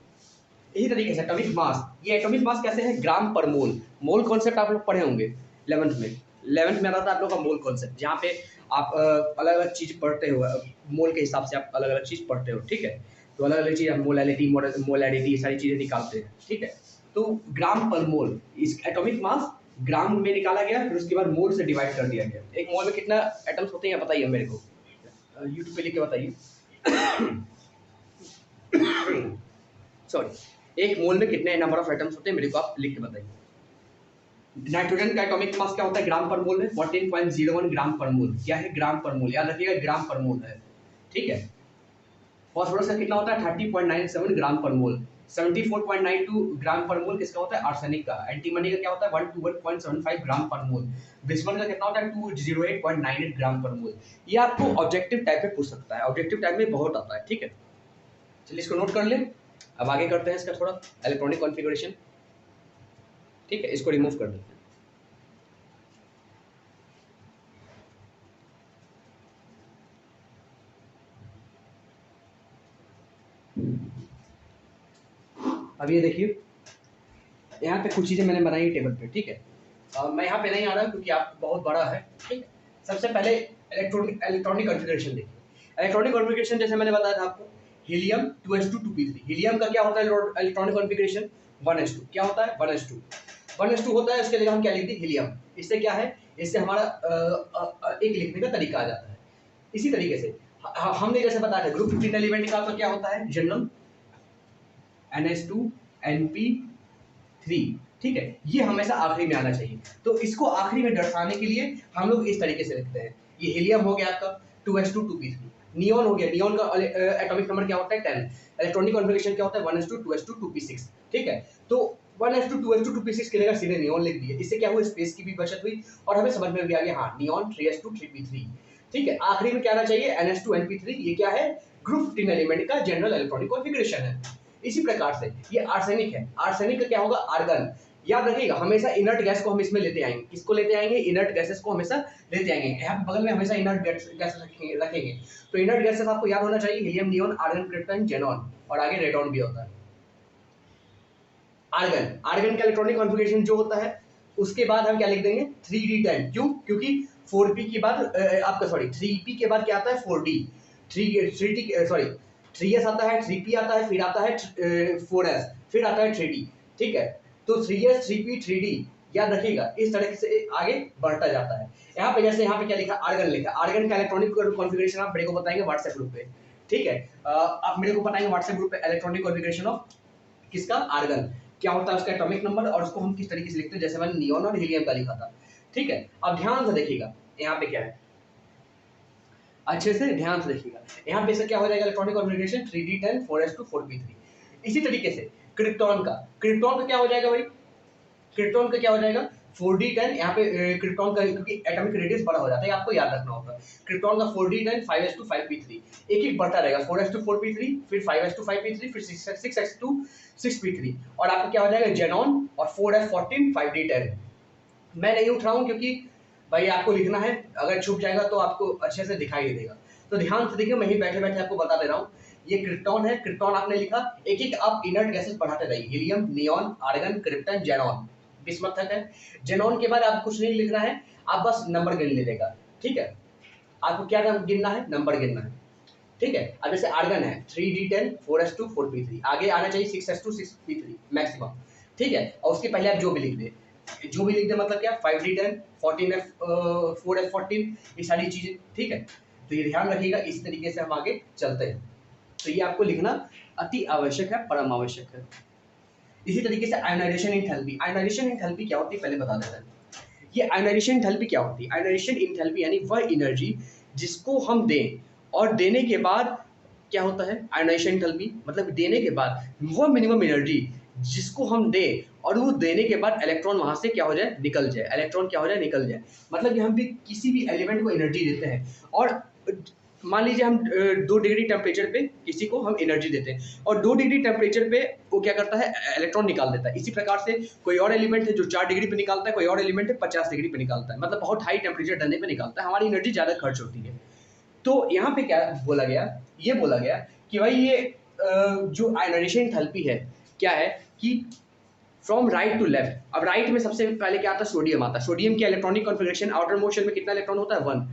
इसी तरीके से एटॉमिक मास, ये एटॉमिक मास कैसे है, ग्राम पर मोल। मोल कॉन्सेप्ट आप लोग पढ़े होंगे 11th में आता था आप लोग का मोल कॉन्सेप्ट, जहाँ पे आप अलग अलग चीज पढ़ते हो, मोल के हिसाब से आप अलग अलग चीज पढ़ते हो, ठीक है। तो अलग अलग चीज़ हम मोलैलिटी सारी चीज़ें निकालते हैं, ठीक है। तो ग्राम पर मोल, इस एटॉमिक मास ग्राम में निकाला गया, फिर उसके बाद मोल से डिवाइड कर दिया गया। एक मोल में कितना एटम्स होते हैं बताइए मेरे को, यूट्यूब पे लिख के बताइए। सॉरी, एक मोल में कितने नंबर ऑफ एटम्स होते हैं मेरे को आप लिख के बताइए। नाइट्रोजन का एटॉमिक मास क्या होता है ग्राम पर मोल में, 14.01 ग्राम पर मोल। क्या है? ग्राम पर मोल, याद रखिएगा ग्राम पर मोल है, ठीक है। फॉस्फोरस का कितना होता है? 30.97 ग्राम पर मोल। 74.92 ग्राम पर मोल किसका होता है? आर्सेनिक का। एंटीमनी का क्या होता है? 121.75 ग्राम पर मोल। बिस्मथ का कितना होता है? 208.98 ग्राम पर मोल। ये आपको ऑब्जेक्टिव टाइप में पूछ सकता है, ऑब्जेक्टिव टाइप में बहुत आता है, ठीक है। चलिए इसको नोट कर लें। अब आगे करते हैं इसका थोड़ा इलेक्ट्रॉनिक कॉन्फ़िगरेशन, ठीक है। इसको रिमूव कर देते हैं। अब ये देखिए यहाँ पे कुछ चीज़ें मैंने बनाई टेबल पे, ठीक है। मैं यहाँ पे नहीं आ रहा क्योंकि आप बहुत बड़ा है, ठीक है। सबसे पहले इलेक्ट्रॉनिक कॉन्फ़िगरेशन देखिए। इलेक्ट्रॉनिक कॉन्फ़िगरेशन जैसे मैंने बताया था आपको, हीलियम 2s2 2p3। हीलियम का क्या होता है इलेक्ट्रॉनिक कॉन्फ़िगरेशन? 1s2। क्या होता है? 1s2 1s2 होता है। उसके जगह हम क्या लिखते हैं? हीलियम। इससे क्या है? इससे हमारा एक लिखने का तरीका आ जाता है। इसी तरीके से हमने जैसे बताया था ग्रुप 15 एलिमेंट का तो क्या होता है? जनरल NH2 NP3, ठीक है। ये हमेशा आखिरी में आना चाहिए। तो इसको आखिरी में दर्शाने के लिए हम लोग इस तरीके से लिखते हैं। ये हीलियम हो गया आपका 2s2 2p3। नियॉन हो गया, नियॉन का एटॉमिक नंबर क्या होता है? 10। इलेक्ट्रॉनिक कॉन्फ़िगरेशन क्या होता है? 1s2 2s2 2p6, ठीक है। तो 1s2 2s2 2p6 की जगह सीधे नियॉन लिख दिए। इससे क्या हुआ? स्पेस की भी बचत हुई और हमें समझ में भी आ गया, हाँ नियॉन 3s2 3p3, ठीक है। आखिरी में क्या आना चाहिए? NH2 NP3। ये क्या है? ग्रुप 15 एलिमेंट का जनरल इलेक्ट्रॉनिक कॉन्फ़िगरेशन है। इसी प्रकार से ये आर्सेनिक है। आर्सेनिक का क्या होगा? आर्गन। याद रखिएगा हमेशा इनर्ट गैस को हम इसमें लेते आएंगे। किसको लेते आएंगे? इनर्ट गैसेस को हमेशा लेते आएंगे। यहाँ पे बगल में हमेशा इनर्ट गैस रखेंगे। तो इनर्ट गैसेस आपको याद होना चाहिए, helium, neon, argon, krypton, xenon, और आगे रेडॉन भी होता है। आर्गन का इलेक्ट्रॉनिक कॉन्फ़िगरेशन जो होता है, उसके बाद हम क्या लिख देंगे? 3d10। क्यों? क्योंकि 4p के बाद आपका सॉरी 3p के बाद क्या आता है? 4d। 3t सॉरी 3s आता है, 3p आता है, फिर आता है 4s, फिर आता है 3d, ठीक है। तो 3s 3p 3d याद रखिएगा, इस तरह से आगे बढ़ता जाता है। यहाँ पे जैसे यहाँ पे क्या लिखा? आर्गन लिखा। आर्गन का इलेक्ट्रॉनिक कॉन्फ़िगरेशन आप मेरे को बताएंगे व्हाट्सएप ग्रुप पे, ठीक है। आप मेरे को बताएंगे व्हाट्सएप ग्रुप पे इलेक्ट्रॉनिक कॉन्फ़िगरेशन ऑफ किसका? आर्गन। क्या होता है उसका एटॉमिक नंबर और उसको हम किस तरीके से लिखते हैं, जैसे मैंने नियॉन और हीलियम का लिखा था, ठीक है। अब ध्यान से देखिएगा यहाँ पे क्या है, अच्छे से ध्यान से देखिएगा। यहाँ पे से क्या हो जाएगा? Electronic configuration 3d10 4s2 4p3। इसी तरीके से क्रिप्टॉन का क्या हो जाएगा भाई? क्रिप्टॉन का क्या हो जाएगा? 4d10। यहाँ पे क्रिप्टॉन का क्योंकि एटॉमिक रेडियस बड़ा हो जाता है, आपको याद रखना होगा। क्रिप्टॉन का 4d10 5s2 5p3, एक एक बढ़ता रहेगा। 4s2 4p3, फिर 5s2 5p3, फिर 6s2 6p3, और आपका क्या हो जाएगा? जेनॉन, और 4f14 5d10। मैं नहीं उठ रहा हूँ क्योंकि भाई आपको लिखना है, अगर छुप जाएगा तो आपको अच्छे से दिखाई नहीं देगा। तो ध्यान से देखिए, मैं ही बैठे बैठे आपको बता दे रहा हूँ। ये क्रिप्टॉन है, क्रिप्टॉन आपने लिखा, एक एक आप इनर्ट गैसेस बढ़ाते जाइए। Helium, neon, argon, krypton, xenon, bismuth तक है। जेनॉन के बाद आपको कुछ नहीं लिखना है, आप बस नंबर गिन लीजिएगा, ठीक है। आपको क्या गिनना है? नंबर गिनना है, ठीक है। अब जैसे आर्गन है 3d10 4s2 4p3, आगे आना चाहिए 6s2 6p3 मैक्सिमम, ठीक है। और उसके पहले आप जो भी लिख दे, जो भी लिख दे मतलब क्या? 5d10 14f 4f14, ये सारी चीजें, ठीक है। तो ये ध्यान रखिएगा, इस तरीके से हम आगे चलते हैं। तो ये आपको लिखना अति आवश्यक है, परम आवश्यक है। इसी तरीके से आयोनाइजेशन एंथैल्पी। आयोनाइजेशन एंथैल्पी क्या होती है पहले बता देते हैं। ये आयोनाइजेशन एंथैल्पी क्या होती है? आयोनाइजेशन एंथैल्पी यानी वह एनर्जी जिसको हम दें और देने के बाद क्या होता है? आयोनाइजेशन एंथैल्पी मतलब देने के बाद वह मिनिमम एनर्जी जिसको हम दें और वो देने के बाद इलेक्ट्रॉन वहां से क्या हो जाए? निकल जाए। इलेक्ट्रॉन क्या हो जाए? निकल जाए। मतलब कि हम भी किसी भी एलिमेंट को एनर्जी देते हैं और मान लीजिए हम 2 डिग्री टेम्परेचर पे किसी को हम एनर्जी देते हैं और 2 डिग्री टेम्परेचर पे वो क्या करता है? इलेक्ट्रॉन निकाल देता है। इसी प्रकार से कोई और एलिमेंट है जो 4 डिग्री पे निकालता है, कोई और एलिमेंट है 50 डिग्री पे निकालता है, मतलब बहुत हाई टेम्परेचर डलने पे निकालता है, हमारी एनर्जी ज़्यादा खर्च होती है। तो यहाँ पे क्या बोला गया? ये बोला गया कि भाई ये जो आयोनाइजेशन एंथैल्पी है क्या है कि फ्रॉम राइट टू लेफ्ट। अब राइट में सबसे पहले क्या आता है? सोडियम आता है। सोडियम की इलेक्ट्रॉनिक कॉन्फ़िगरेशन आउटर मोशन में कितना इलेक्ट्रॉन होता है? 1।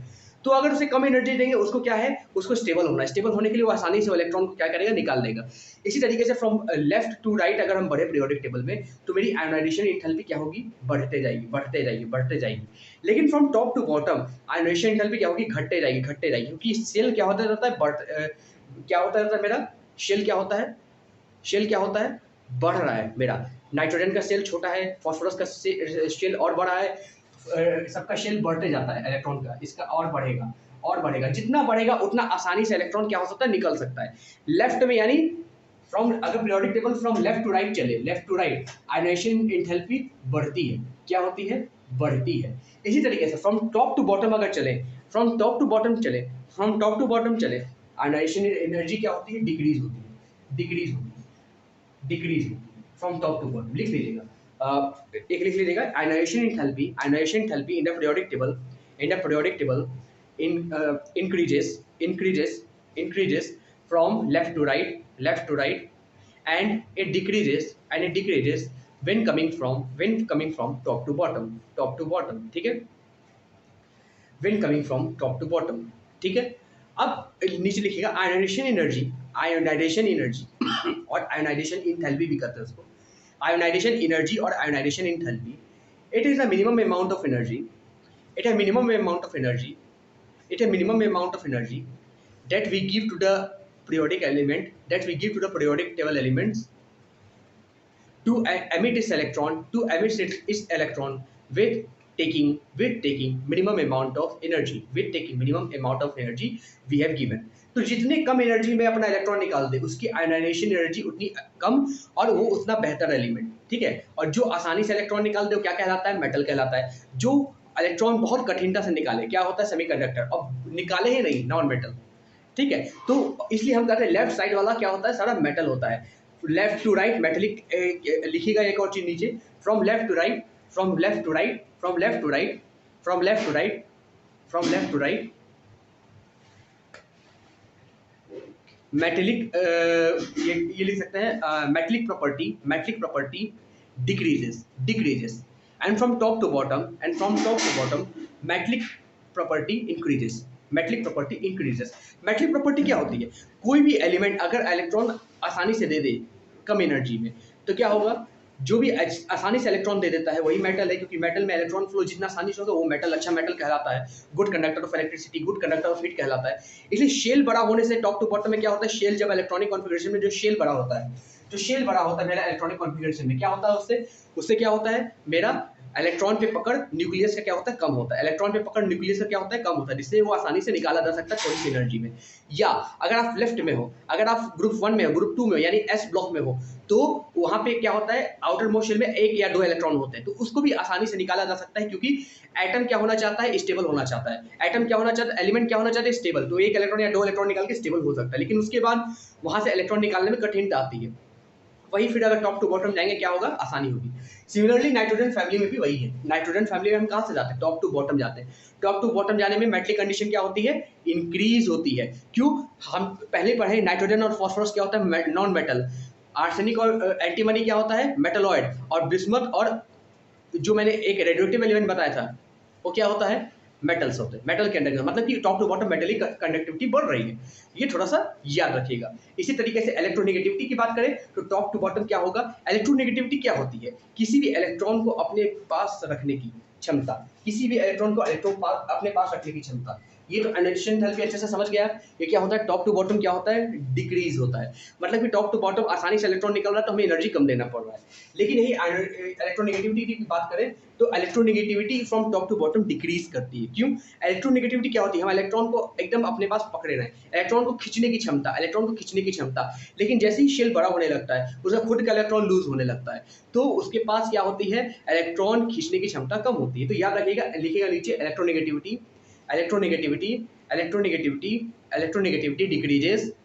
तो अगर उसे कम एनर्जी देंगे उसको क्या है, उसको स्टेबल होना है, स्टेबल होने के लिए वो आसानी से इलेक्ट्रॉन को क्या करेगा, निकाल देगा। इसी तरीके से फ्रॉम लेफ्ट टू राइट अगर हम बढ़े पीरियोडिक टेबल में तो मेरी आयोनाइजेशन एंथैल्पी क्या होगी, बढ़ते जाएगी बढ़ते जाएगी बढ़ते जाएगी। लेकिन from top to bottom ionization enthalpy क्या होगी, घटते जाएगी घटते जाएगी, क्योंकि सेल क्या होता रहता है, क्या होता रहता है मेरा शेल, क्या होता है, शेल क्या होता है, बढ़ रहा है मेरा। नाइट्रोजन का शेल छोटा है, फास्फोरस का शेल और बड़ा है, सबका शेल बढ़ते जाता है इलेक्ट्रॉन का, इसका और बढ़ेगा और बढ़ेगा, जितना बढ़ेगा उतना आसानी से इलेक्ट्रॉन क्या हो सकता है, निकल सकता है। लेफ्ट में यानी फ्रॉम, अगर periodic table from left to right चले, left to right ionization enthalpy बढ़ती है, क्या होती है, बढ़ती है। इसी तरीके से फ्रॉम टॉप टू बॉटम अगर चले, फ्रॉम टॉप टू बॉटम चले, फ्रॉम टॉप टू बॉटम चले, आयोनाइजेशन एनर्जी क्या होती है, डिक्रीज होती है, डिक्रीज होती है, डिक्रीज होती है फ्रॉम टॉप टू बॉटम। लिख लीजिएगा, एक लिख लीजिएगा, ionisation enthalpy in the periodic table, in the periodic table increases from left to right and it decreases when coming from top to bottom, ठीक है, when coming from top to bottom, ठीक है। अब नीचे लिखिएगा आयोनाइजेशन एनर्जी और ionisation enthalpy भी कहते हैं उसको, आयोनाइजेशन एनर्जी और ionisation enthalpy, it is a minimum amount of energy, it a minimum amount of energy it a minimum amount of energy that we give to the periodic element, that we give to the periodic table elements to emit its electron with taking minimum amount of energy, we have given। तो जितने कम energy में अपना electron निकाल दे उसकी ionisation energy उतनी कम और वो उतना बेहतर एलिमेंट, ठीक है। और जो आसानी से इलेक्ट्रॉन निकाल दे वो क्या कहलाता है, मेटल कहलाता है। जो इलेक्ट्रॉन बहुत कठिनता से निकाले क्या होता है, सेमीकंडक्टर, और निकाले ही नहीं, नॉन मेटल, ठीक है। तो इसलिए हम कहते हैं लेफ्ट साइड वाला क्या होता है, सारा मेटल होता है। लेफ्ट टू राइट मेटेलिक, लिखिएगा एक और चीज नीचे, from left to right, from left to right, from left to right, from left to right, from left to right, metallic, ये लिख सकते हैं, metallic property decreases and from top to bottom metallic property increases, metallic property क्या होती है, कोई भी element अगर इलेक्ट्रॉन आसानी से दे दे कम एनर्जी में तो क्या होगा, जो भी आसानी से इलेक्ट्रॉन दे देता है वही मेटल है, क्योंकि मेटल में इलेक्ट्रॉन फ्लो जितना आसानी से होगा वो मेटल अच्छा मेटल कहलाता है, good conductor of electricity, good conductor of heat कहलाता है। इसलिए शेल बड़ा होने से टॉप टू बॉटम में क्या होता है, शेल जब इलेक्ट्रॉनिक कॉन्फ़िगरेशन में जो शेल बड़ा होता है मेरा इलेक्ट्रॉनिक कॉन्फ़िगरेशन में क्या होता है, उससे क्या होता है, मेरा इलेक्ट्रॉन पे पकड़ न्यूक्लियस का क्या होता है, कम होता है, इलेक्ट्रॉन पे पकड़ न्यूक्लियस का क्या होता है, कम होता है, जिससे वो आसानी से निकाला जा सकता है थोड़ी सी एनर्जी में। या अगर आप लेफ्ट में हो, अगर आप ग्रुप 1 में हो, ग्रुप 2 में यानी एस ब्लॉक में हो, तो वहां पे क्या होता है, आउटर मोस्ट शेल में 1 या 2 इलेक्ट्रॉन होते हैं, तो उसको भी आसानी से निकाला जा सकता है, क्योंकि एटम क्या होना चाहता है, स्टेबल होना चाहता है। एटम क्या होना चाहता है, एलिमेंट क्या होना चाहता है, स्टेबल। तो 1 इलेक्ट्रॉन या 2 इलेक्ट्रॉन निकाल के स्टेबल हो सकता है, लेकिन उसके बाद वहां से इलेक्ट्रॉन निकालने में कठिनता आती है। वही फिर अगर टॉप टू बॉटम जाएंगे क्या होगा, आसानी होगी। सिमिलरली नाइट्रोजन फैमिली में भी वही है, नाइट्रोजन फैमिली में हम कहां से जाते हैं, टॉप टू बॉटम जाते हैं। टॉप टू बॉटम जाने में मेटलिक कंडीशन क्या होती है, इंक्रीज होती है। क्यों, हम पहले पढ़े नाइट्रोजन और फॉस्फोरस क्या होता है, नॉन मेटल। आर्सेनिक और एंटीमनी क्या होता है, मेटलॉइड। और बिस्मथ और जो मैंने एक रेडियोएक्टिव एलिमेंट बताया था वो क्या होता है, मेटल्स होते हैं, मेटल के अंदर, मतलब कि top to bottom metallic conductivity बढ़ रही है, ये थोड़ा सा याद रखिएगा। इसी तरीके से इलेक्ट्रोनेगेटिविटी की बात करें तो टॉप टू बॉटम क्या होगा, इलेक्ट्रोनेगेटिविटी क्या होती है, किसी भी इलेक्ट्रॉन को अपने पास रखने की क्षमता, किसी भी इलेक्ट्रॉन को अपने पास रखने की क्षमता। ये तो आयोनाइजेशन एंथैल्पी अच्छे से समझ गया। ये क्या होता है, टॉप टू बॉटम क्या होता है, डिक्रीज होता है, मतलब कि टॉप टू बॉटम आसानी से इलेक्ट्रॉन निकल रहा है तो हमें एनर्जी कम देना पड़ रहा है। लेकिन यही इलेक्ट्रोनेगेटिविटी की बात करें तो electronegativity from top to bottom decrease करती है। क्यों, इलेक्ट्रोनेगेटिविटी क्या होती है, हम इलेक्ट्रॉन को एकदम अपने पास पकड़े रहें, इलेक्ट्रॉन को खींचने की क्षमता, लेकिन जैसे ही शेल बड़ा होने लगता है उसका खुद का इलेक्ट्रॉन लूज होने लगता है, तो उसके पास क्या होती है, इलेक्ट्रॉन खींचने की क्षमता कम होती है। तो याद रखिएगा, लिखिएगा नीचे, electronegativity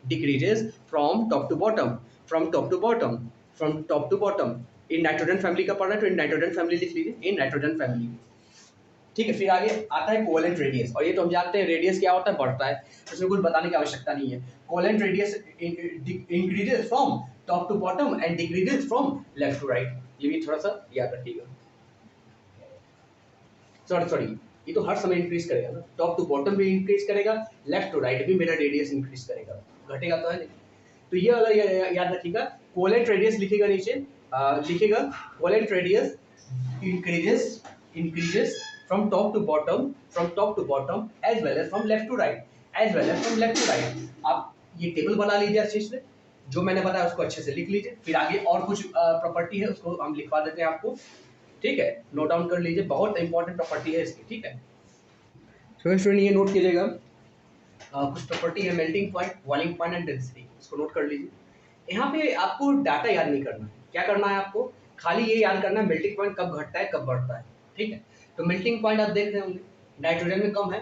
decreases from top to bottom। In nitrogen family का पढ़ना है तो इन नाइट्रोजन फैमिली लिख लीजिए, इन नाइट्रोजन फैमिली, ठीक है। फिर आगे आता है कोवेलेंट रेडियस, और ये तो हम जानते हैं रेडियस क्या होता है, बढ़ता है, इसमें कुछ बताने की आवश्यकता नहीं है। Covalent radius increases from top to bottom and decreases from left to right, ये भी थोड़ा सा याद रखिएगा। सॉरी ये तो हर समय इंक्रीज करेगा ना, टॉप टू बॉटम भी इंक्रीज करेगा, लेफ्ट टू राइट भी मेरा रेडियस इंक्रीज करेगा, घटेगा तो है नहीं। तो ये वाला याद रखिएगा, कोलेंट रेडियस लिखिएगा नीचे, लिखिएगा कोलेंट radius increases from top to bottom as well as from left to right। आप ये टेबल बना लीजिए अच्छे से, जो मैंने बताया उसको अच्छे से लिख लीजिए, फिर आगे और कुछ प्रॉपर्टी है उसको हम लिखवा देते हैं आपको, ठीक है, नोट डाउन कर लीजिए, बहुत इंपॉर्टेंट प्रॉपर्टी है इसकी, ठीक है। तो स्टूडेंट ये नोट कीजिएगा, कुछ प्रॉपर्टी है melting point, boiling point and density, इसको नोट कर लीजिए। यहाँ पे आपको डाटा याद नहीं करना है, क्या करना है आपको, खाली ये याद करना है मेल्टिंग पॉइंट कब घटता है कब बढ़ता है, ठीक है। तो मेल्टिंग पॉइंट आप देख रहे होंगे, नाइट्रोजन में कम है,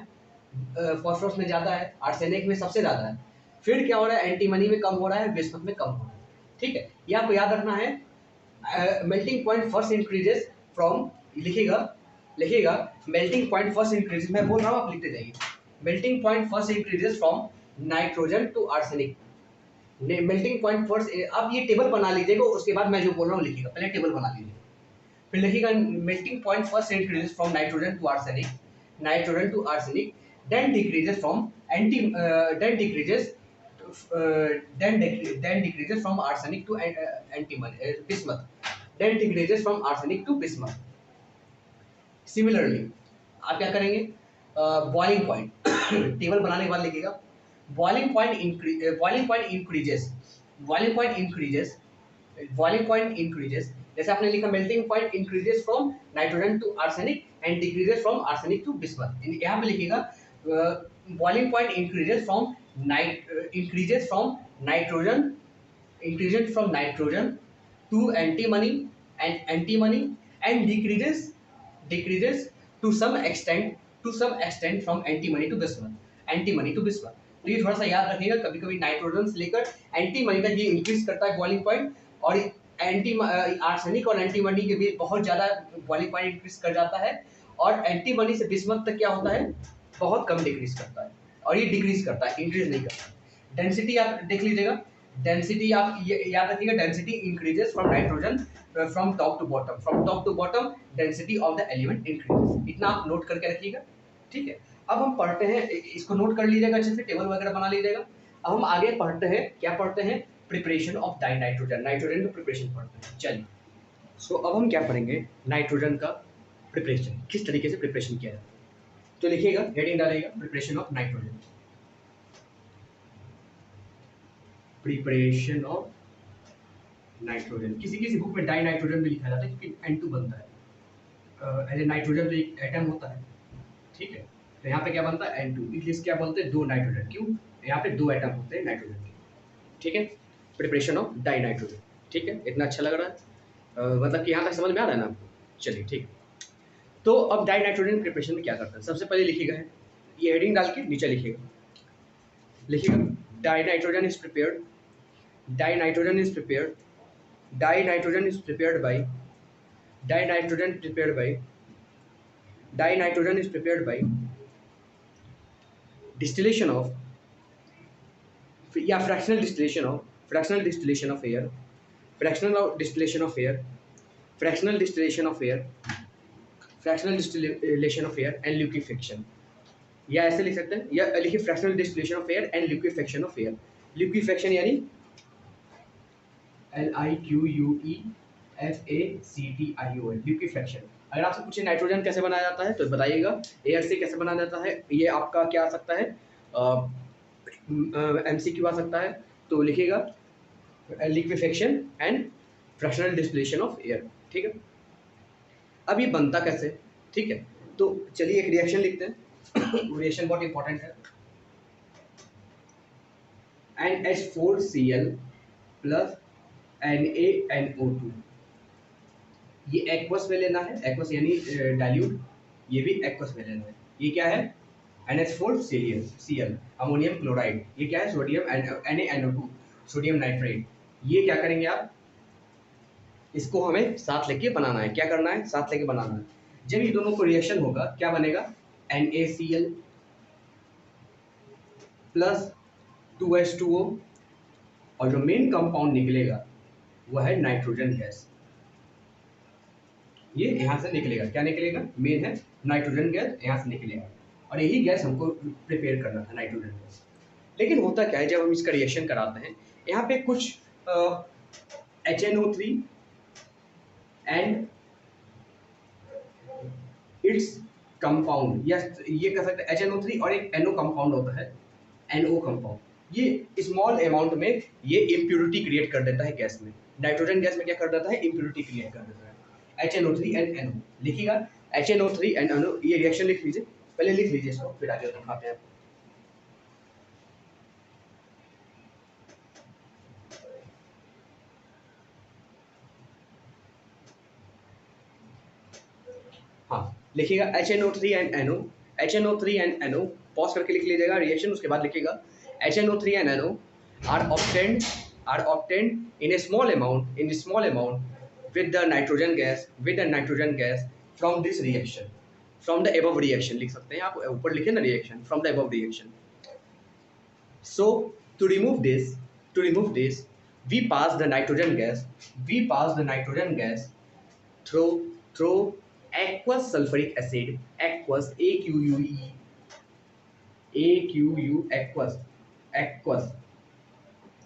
फॉस्फोरस में ज़्यादा है, आर्सेनिक में सबसे ज़्यादा है, फिर क्या हो रहा है, एंटीमनी में कम हो रहा है, बिस्मथ में कम हो रहा है, ठीक है। ये आपको याद रखना है। Melting point first increases from, लिखिएगा मेल्टिंग पॉइंट फर्स्ट इंक्रीजेस, मैं बोल रहा हूँ आप लिखते जाइए, melting point first increases from nitrogen to arsenic. Melting point first, आप ये टेबल बना लीजिएगा, उसके बाद मैं जो बोल रहा हूँ लिखिएगा, पहले टेबल बना लीजिए, फिर लिखिएगा melting point first increases from nitrogen to arsenic, then decreases from then decreases from arsenic to antimony, bismuth, then decreases from arsenic to bismuth। Similarly आप क्या करेंगे, बॉइलिंग पॉइंट टेबल बनाने के बाद लिखिएगा बॉइलिंग पॉइंट इंक्रीजेस, जैसे आपने लिखा melting point increases from nitrogen to arsenic and decreases from arsenic to bismuth. यहाँ पे लिखिएगा boiling point increases from nitrogen to antimony and decreases to some extent from antimony to bismuth। तो ये थोड़ा सा याद रखिएगा, कभी कभी नाइट्रोजन से लेकर एंटीमनी तक ये इंक्रीज करता है बॉइलिंग पॉइंट, और आर्सेनिक और एंटीमनी के बीच बहुत ज्यादा बॉइलिंग पॉइंट इंक्रीज कर जाता है, और एंटीमनी से बिस्मथ तक क्या होता है, बहुत कम डिक्रीज करता है, और ये डिक्रीज करता है, इंक्रीज नहीं करता। डेंसिटी आप देख लीजिएगा, डेंसिटी आप याद रखिएगा, density increases from nitrogen from top to bottom density of the element increases, इतना आप नोट करके रखिएगा, ठीक है। अब हम पढ़ते हैं, इसको नोट कर लीजिएगा अच्छे से, टेबल वगैरह बना लीजिएगा। अब हम आगे पढ़ते हैं, क्या पढ़ते हैं, preparation of die nitrogen, nitrogen का प्रिपरेशन पढ़ते हैं। चलिए, सो अब हम क्या पढ़ेंगे, नाइट्रोजन का प्रिपरेशन, किस तरीके से प्रिपरेशन किया जाता है। तो लिखिएगा, हेडिंग डालिएगा, preparation of nitrogen, preparation of nitrogen. किसी बुक में डाई नाइट्रोजन भी लिखा जाता है क्योंकि N2 बनता है, एज ए नाइट्रोजन तो एक एटम होता है, ठीक है। तो यहाँ पे क्या बनता है, N2, इसलिए क्या बोलते हैं, दो नाइट्रोजन, क्यों, यहाँ पे दो एटम होते हैं नाइट्रोजन के, ठीक है। प्रिपरेशन ऑफ डाई नाइट्रोजन, ठीक है, इतना अच्छा लग रहा है, मतलब कि यहाँ तक समझ में आ रहा है ना आपको, चलिए ठीक। तो अब डाई नाइट्रोजन प्रिपरेशन में क्या करते हैं, सबसे पहले लिखिएगा, ये हेडिंग डाल के नीचे लिखिएगा die nitrogen is prepared by distillation of fractional distillation of air and liquefaction, या ऐसे लिख सकते हैं, या लिखिए fractional distillation of air and liquefaction of air. Liquefaction यानी LIQUEFACTION, लिक्विफेक्शन। अगर आपसे पूछे नाइट्रोजन कैसे बनाया जाता है तो बताइएगा, एयर से कैसे बनाया जाता है, ये आपका क्या आ सकता है, MCQ आ सकता है, तो लिखिएगा liquefaction and fractional distillation of air, ठीक है। अब ये बनता कैसे, ठीक है, तो चलिए एक रिएक्शन लिखते हैं, रिएक्शन बहुत इंपॉर्टेंट है, NH4Cl प्लस NaNO2, ये एक्वस में लेना है, एक्वस यानी डाइल्यूट, ये भी एक्वस में लेना है। ये क्या है, NH4Cl अमोनियम क्लोराइड, ये क्या है, सोडियम NaNO2 सोडियम नाइट्राइड। ये क्या करेंगे आप, इसको हमें साथ लेके बनाना है, क्या करना है, साथ लेके बनाना है। जब ये दोनों को रिएक्शन होगा क्या बनेगा, NaCl प्लस 2H2O, और जो मेन कंपाउंड निकलेगा वह है नाइट्रोजन गैस। ये यहां से निकलेगा, क्या निकलेगा, मेन है नाइट्रोजन गैस यहाँ से निकलेगा और यही गैस हमको प्रिपेयर करना था, नाइट्रोजन गैस। लेकिन होता क्या है, जब हम इसका रिएक्शन कराते हैं, यहाँ पे कुछ HNO3 एंड इट्स कंपाउंड, या ये कह सकते हैं HNO3 और एक NO कंपाउंड होता है, NO कंपाउंड, ये स्मॉल अमाउंट में ये इम्प्योरिटी क्रिएट कर देता है गैस में। नाइट्रोजन गैस में क्या कर देता है, इम्प्योरिटी क्रिएट कर देता है। HNO3 एंड NO लिखिएगा, HNO3 एंड NO, ये रिएक्शन लिख लीजिए, पहले लिख लीजिए इसको, फिर आगे दिखाते हैं। हाँ लिखिएगा HNO3 and NO, HNO3 and NO, pause करके लिख लीजिएगा रिएक्शन, उसके बाद लिखिएगा HNO3 and NO are obtained in a small amount with the nitrogen gas from this reaction, from the above reaction लिख सकते हैं आप, ऊपर लिखे ना reaction, from the above reaction. So to remove this we pass the nitrogen gas through aqueous sulfuric acid, aqueous aqueous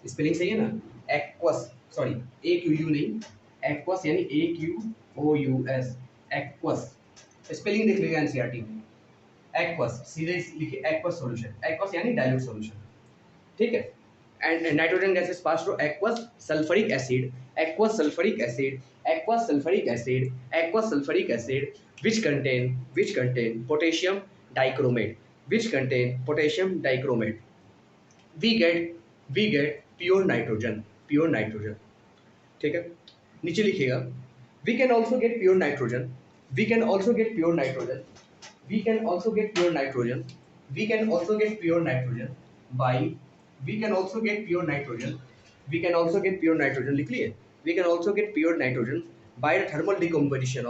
spelling सही है ना, aqueous, सॉरी AQU नहीं, aqueous यानी AQOUS, aqueous स्पेलिंग देख लीजिए एनसीईआरटी में, aqueous सीधे लिखिए aqueous सॉल्यूशन, aqueous यानी डाइल्यूट सॉल्यूशन, ठीक है। And nitrogen gas is pass through aqueous sulfuric acid which contain potassium dichromate, we get pure nitrogen, ठीक है। नीचे लिखिएगा we can also get pure nitrogen लिख लिए, we can also get pure nitrogen by the thermal decomposition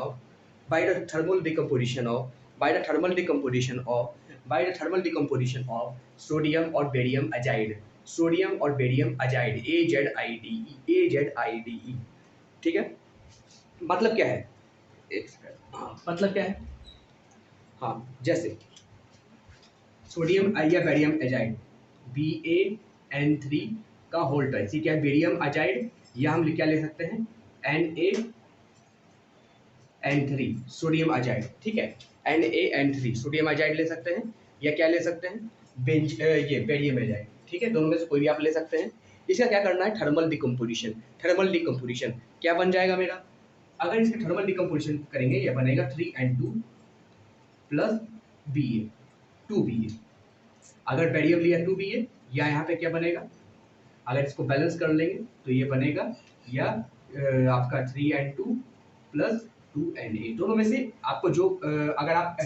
of sodium or barium azide, AZIDE, ठीक है। मतलब क्या है, मतलब क्या है, हाँ जैसे सोडियम या बेरियम एजाइड BaN3 का होल ट्राइस, ये क्या है, बेरियम अजाइड, या हम क्या ले सकते हैं NaN3 सोडियम अजाइड, ठीक है, NaN3 सोडियम अजाइड ले सकते हैं, या क्या ले सकते हैं ये बेरियम एजाइड, ठीक है, दोनों में से कोई भी आप ले सकते हैं। इसका क्या करना है, थर्मल डिकम्पोजिशन क्या बन जाएगा मेरा, अगर इसका थर्मल डिकम्पोजिशन करेंगे ये बनेगा 3N2 प्लस Ba 2Ba, अगर बेरियम लिया 2Ba, या यहाँ पे क्या बनेगा, अगर इसको बैलेंस कर लेंगे तो ये बनेगा या आपका 3N2 प्लस 2Na, दोनों में से आपको जो अगर आप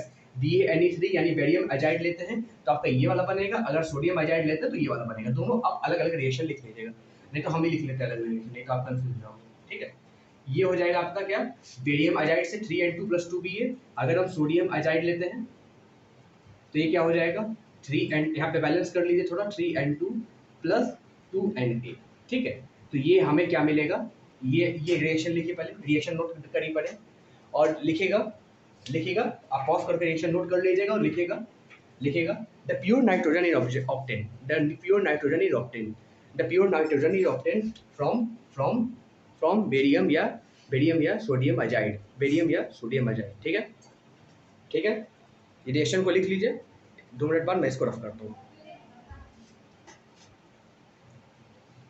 BaNe3 यानी बेरियम अजाइड लेते हैं तो आपका ये वाला बनेगा, अगर सोडियम अजाइड लेते हैं तो ये वाला बनेगा, दोनों आप अलग अलग रिएक्शन लिख लीजिएगा, नहीं तो हम ही लिख लेते हैं अलग रिएक्शन, नहीं तो आप कंफ्यूज हो जाओगे, ठीक है। ये हो जाएगा आपका क्या, बेरियम अजाइड से 3N2 प्लस 2Ba, अगर हम सोडियम अजाइड लेते हैं तो ये क्या हो जाएगा 3N, यहाँ पे बैलेंस कर लीजिए थोड़ा, 3N2 प्लस 2Na, ठीक है। तो ये हमें क्या मिलेगा, ये रिएक्शन लिखिए, पहले रिएक्शन नोट करिए पहले, और लिखेगा आप पॉज करके रिएक्शन नोट कर लीजिएगा और लिखेगा the pure nitrogen is obtain from barium या सोडियम अजाइड, ठीक है। ये रिएक्शन को लिख लीजिए, 2 मिनट बाद मैं इसको रफ करता हूँ,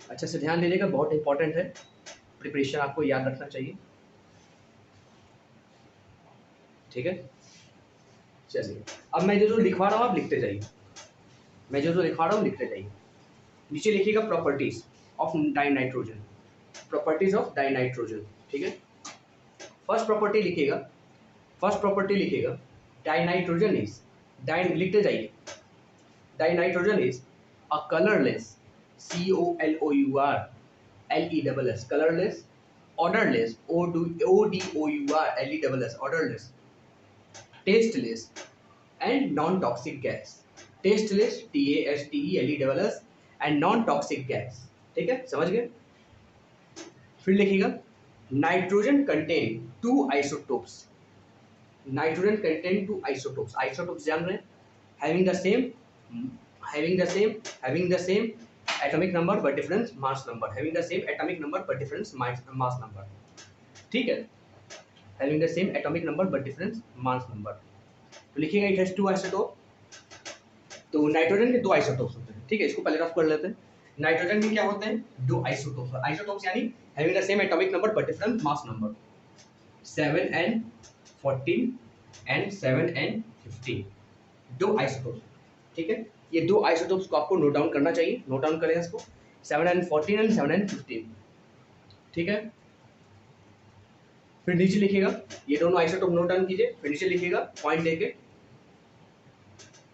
अच्छा से ध्यान दीजिएगा, बहुत इंपॉर्टेंट है, प्रिपरेशन आपको याद रखना चाहिए, ठीक है। चलिए अब मैं जो लिखवा रहा हूँ आप लिखते जाइए, नीचे लिखिएगा प्रॉपर्टीज ऑफ डाइनाइट्रोजन, ठीक है। फर्स्ट प्रॉपर्टी लिखिएगा डाइनाइट्रोजन इज, लिखते जाइए, dinitrogen is a colourless COLOURLESS colourless, odorless ODOURLESS odorless, tasteless and non-toxic gas, tasteless TASTELESS and non-toxic gas, ठीक है, समझ गए। फिर लिखिएगा nitrogen contain 2 isotopes, nitrogen contain two isotopes, isotopes जान रहे हैं, having the same having the same atomic number but different mass number, having the same atomic number but different mass number, ठीक है, having the same atomic number but different mass number। तो लिखिएगा it has to isotope. तो nitrogen के दो isotopes होते हैं, ठीक है, इसको पहले रफ कर लेते हैं। नाइट्रोजन के क्या होते हैं? दो आइसोटोप्स, आइसोटोप्स यानी having the same atomic number but different mass number, 7n14 and 7n15, दो आइसोटोप्स, ठीक है। ये दो आइसोटोप्स को आपको नोट डाउन करना चाहिए, नोट डाउन करें इसको, 7n14 एंड 7n15, ठीक है। फिर नीचे लिखिएगा, ये दोनों आइसोटोप नोट डाउन कीजिए, फिर नीचे लिखिएगा पॉइंट देके,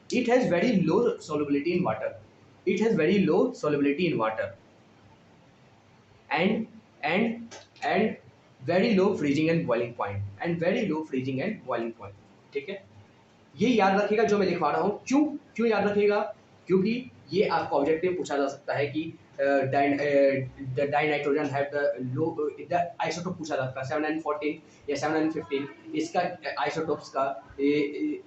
it has very low solubility in water, it has very low solubility in water and very low freezing and boiling point, and very low freezing and boiling point, ठीक है। ये याद रखिएगा जो मैं लिखवा रहा हूँ, क्यों याद रखिएगा, क्योंकि ये आपका ऑब्जेक्टिव पूछा जा सकता है कि dinitrogen have the low, the isotope पूछा जाता है 7n14 या 7n15, इसका आइसोटोप्स का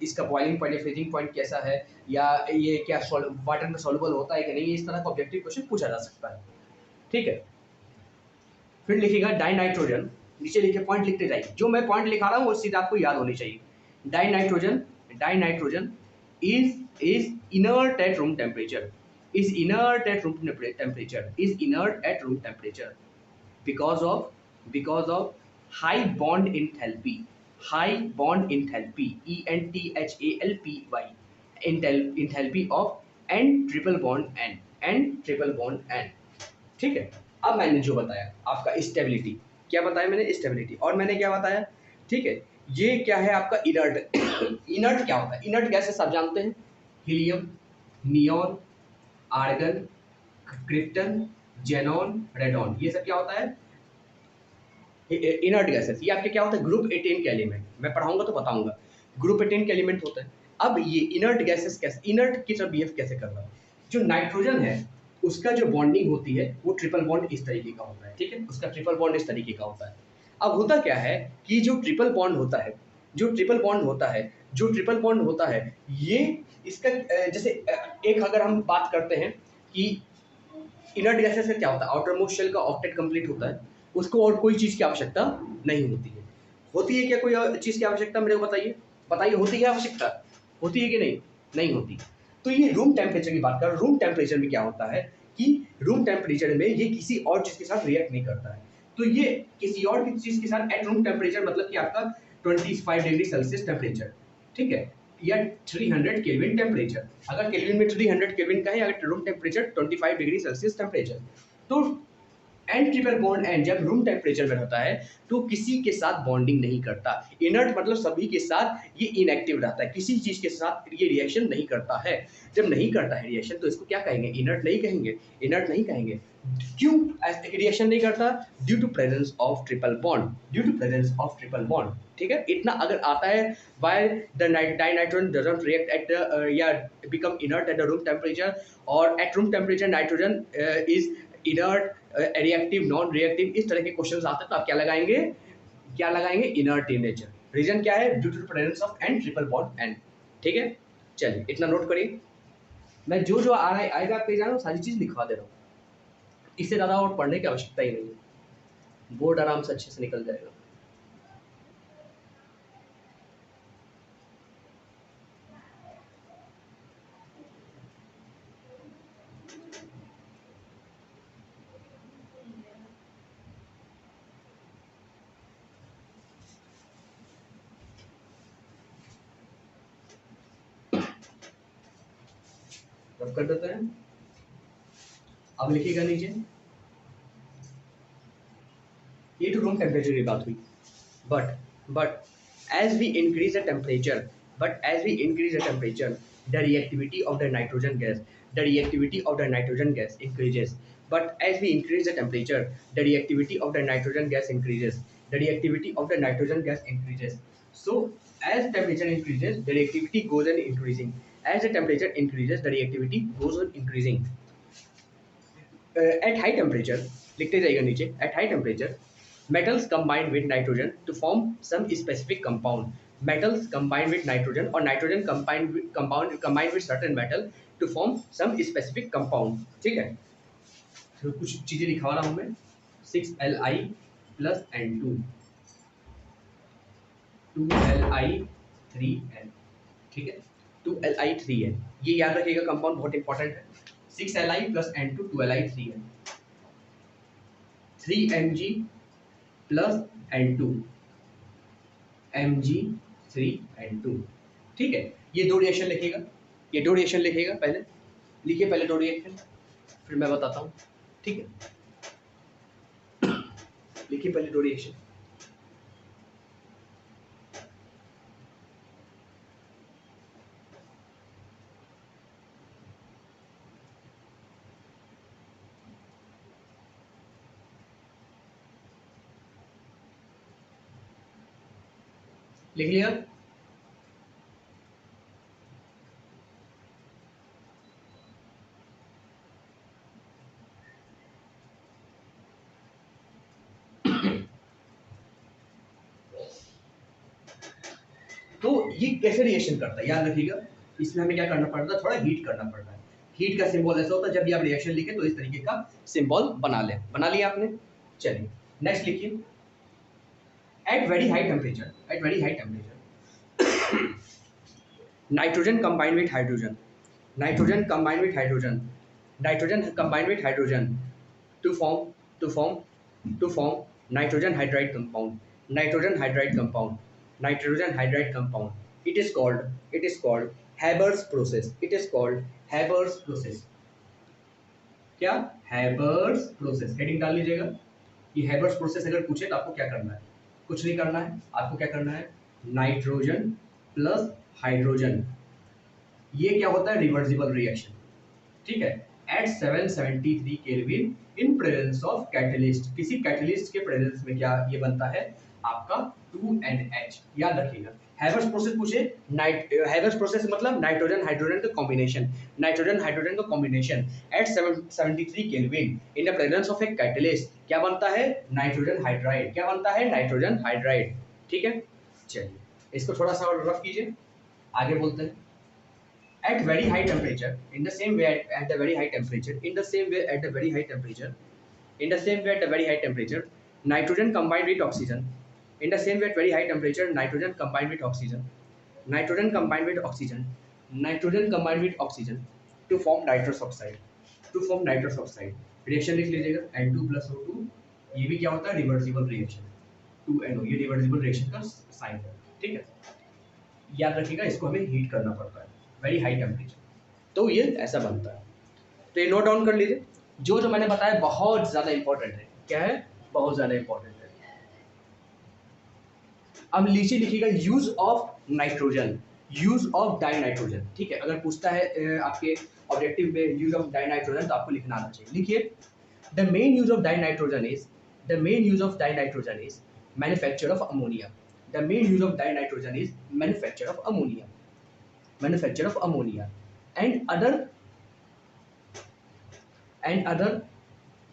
इसका बॉइलिंग पॉइंट या फ्रीजिंग पॉइंट कैसा है, या ये क्या वाटर में सॉल्युबल होता है कि नहीं, इस तरह का ऑब्जेक्टिव क्वेश्चन पूछा जा सकता है, ठीक है। फिर लिखिएगा डाइनाइट्रोजन, नीचे लिखे पॉइंट लिखते जाइए, जो मैं पॉइंट लिखा रहा हूँ वो सीधा आपको याद होनी चाहिए। Dinitrogen is inert at room temperature, is inert at room temperature, is inert at room temperature because of high bond enthalpy, high bond enthalpy, ENTHALPY, enthalpy of n triple bond n, ठीक है। अब मैंने जो बताया आपका stability, क्या बताया मैंने? स्टेबिलिटी, और मैंने क्या बताया, ठीक है, ये क्या है आपका इनर्ट। इनर्ट क्या होता है? इनर्ट गैसेस आप जानते हैं, helium, neon, argon, krypton, xenon, radon, ये सब क्या होता है? Inert gases. ये आपके क्या होता है? ग्रुप 18 के एलिमेंट, मैं पढ़ाऊंगा तो बताऊंगा, ग्रुप 18 के एलिमेंट होते हैं। अब ये इनर्ट गैसेस कैसे, इनर्ट की तरह बिहेव कैसे कर रहा है? जो नाइट्रोजन है उसका जो बॉन्डिंग होती है वो ट्रिपल बॉन्ड इस तरीके का होता है, ठीक है, उसका ट्रिपल बॉन्ड इस तरीके का होता है। अब होता क्या है कि जो ट्रिपल बॉन्ड होता है, ये इसका जैसे एक अगर हम बात करते हैं कि इनर्ट गैसेस का क्या होता है, आउटर मोस्ट शेल का ऑक्टेट कंप्लीट होता है, उसको और कोई चीज़ की आवश्यकता नहीं होती है। होती है क्या कोई चीज़ की आवश्यकता? मेरे को बताइए होती है आवश्यकता, होती है कि नहीं होती। तो ये रूम टेम्परेचर की बात कर, रूम टेम्परेचर में क्या होता है कि रूम टेम्परेचर में ये किसी और चीज़ के साथ रिएक्ट नहीं करता है, तो ये किसी और की चीज़ के साथ एट रूम टेम्परेचर मतलब कि आपका 25 डिग्री सेल्सियस टेम्परेचर, ठीक है, या 300 केल्विन टेम्परेचर, अगर केल्विन में 300 केल्विन का है, अगर room temperature 25 degree Celsius temperature, तो एन ट्रिपल बॉन्ड एन जब रूम टेम्परेचर में होता है तो किसी के साथ बॉन्डिंग नहीं करता। इनर्ट मतलब सभी के साथ ये इनएक्टिव रहता है, किसी चीज के साथ ये रिएक्शन नहीं करता है। जब नहीं करता है रिएक्शन तो इसको क्या कहेंगे? इनर्ट नहीं कहेंगे, इनर्ट नहीं कहेंगे। क्यों रिएक्शन नहीं करता? Due to presence of triple bond, due to presence of triple bond, ठीक है। इतना अगर आता है why the dinitrogen doesn't react at या become inert at the room temperature, और at room temperature nitrogen is inert, reactive, non reactive, इस तरह के क्वेश्चंस आते हैं, तो आप क्या लगाएंगे? Inert in nature. रीजन क्या है? Due to presence of N triple bond N, ठीक है। चलिए इतना नोट करिए, मैं जो जो आएगा आपके एग्जाम में सारी चीज़ लिखवा दे रहा हूँ, इससे ज़्यादा और पढ़ने की आवश्यकता ही नहीं है, बोर्ड आराम से अच्छे से निकल जाएगा। रब कर देते हैं, अब लिखिएगा नीचे, ये तो रूम टेम्परेचर की बात हुई, but as we increase the temperature, the reactivity of the nitrogen gas increases. But as we increase the temperature, the reactivity of the nitrogen gas increases. So as temperature increases, the reactivity goes on increasing. As the temperature increases, the reactivity goes on increasing. At high temperature, लिखते जाइएगा नीचे, at high temperature, metals combine with nitrogen to form some specific compound. metals combine with nitrogen or nitrogen combine with certain metal to form some specific compound. ठीक है, तो कुछ चीजें लिखवा रहा हूं मैं. 6Li plus N2, 2Li 3N. ठीक है, 2Li 3N, ये याद रखिएगा, कंपाउंड बहुत इंपॉर्टेंट है. 6Li plus N2 2Li 3N, 3Mg plus N2 Mg3N2. ठीक है, ये दो रिएक्शन लिखिएगा, ये दो रिएक्शन लिखिएगा. पहले लिखिए, पहले दो रिएक्शन, फिर मैं बताता हूँ. ठीक है, लिखिए पहले दो रिएक्शन. लिख लिया? तो ये कैसे रिएक्शन करता है याद रखिएगा. इसमें हमें क्या करना पड़ता है, थोड़ा हीट करना पड़ता है. हीट का सिंबल ऐसा होता है, जब भी आप रिएक्शन लिखे तो इस तरीके का सिंबल बना ले. बना लिया आपने? चलिए नेक्स्ट लिखिए. At very high temperature, at very high temperature, nitrogen combined with hydrogen, nitrogen combined with hydrogen, nitrogen combined with hydrogen to form nitrogen hydride compound, nitrogen hydride compound, nitrogen hydride compound. It is called Haber's process. It is called Haber's process. क्या? Haber's process. Heading डाल लीजिएगा. ये Haber's process अगर पूछे तो आपको क्या करना है? कुछ नहीं करना है. आपको क्या करना है? नाइट्रोजन प्लस हाइड्रोजन, ये क्या होता है? Reversible reaction. ठीक है, at 773 kelvin in presence of catalyst. किसी कैटलिस्ट के प्रेजेंस में क्या ये बनता है? आपका 2NH. याद रखिएगा. हैबर्स प्रोसेस पूछे, हैबर्स प्रोसेस मतलब नाइट्रोजन हाइड्रोजन का कॉम्बिनेशन, नाइट्रोजन हाइड्रोजन का combination at 773 kelvin in the presence of a catalyst क्या बनता है? Nitrogen hydride. क्या बनता है? Nitrogen hydride. ठीक है, चलिए इसको थोड़ा सा और रफ कीजिए, आगे बोलते हैं. At very high temperature, in the same way at the very high temperature, in the same way at the very high temperature, in the same way at the very high temperature, nitrogen combined with oxygen. In the same way at very high temperature, nitrogen combined with oxygen, nitrogen combined with oxygen, nitrogen combined with oxygen to form nitrous oxide. To form nitrous oxide. Reaction लिख लीजिएगा. N2 plus O2. ये भी क्या होता है? Reversible reaction. 2NO, ये reversible reaction का sign है. ठीक है, याद रखिएगा, इसको हमें हीट करना पड़ता है वेरी हाई टेम्परेचर, तो ये ऐसा बनता है. तो ये नोट डाउन कर लीजिए. जो जो मैंने बताया बहुत ज़्यादा इंपॉर्टेंट है. क्या है? बहुत ज़्यादा इंपॉर्टेंट है. अब नीचे लिखिएगा use of nitrogen, use of die nitrogen. ठीक है, अगर पूछता है आपके ऑब्जेक्टिव में यूज ऑफ डाई नाइट्रोजन तो आपको लिखना आना चाहिए. लिखिए, the main use of die nitrogen is, the main use of die nitrogen is manufacture of ammonia. The main use of die nitrogen is manufacture of ammonia, manufacture of ammonia and other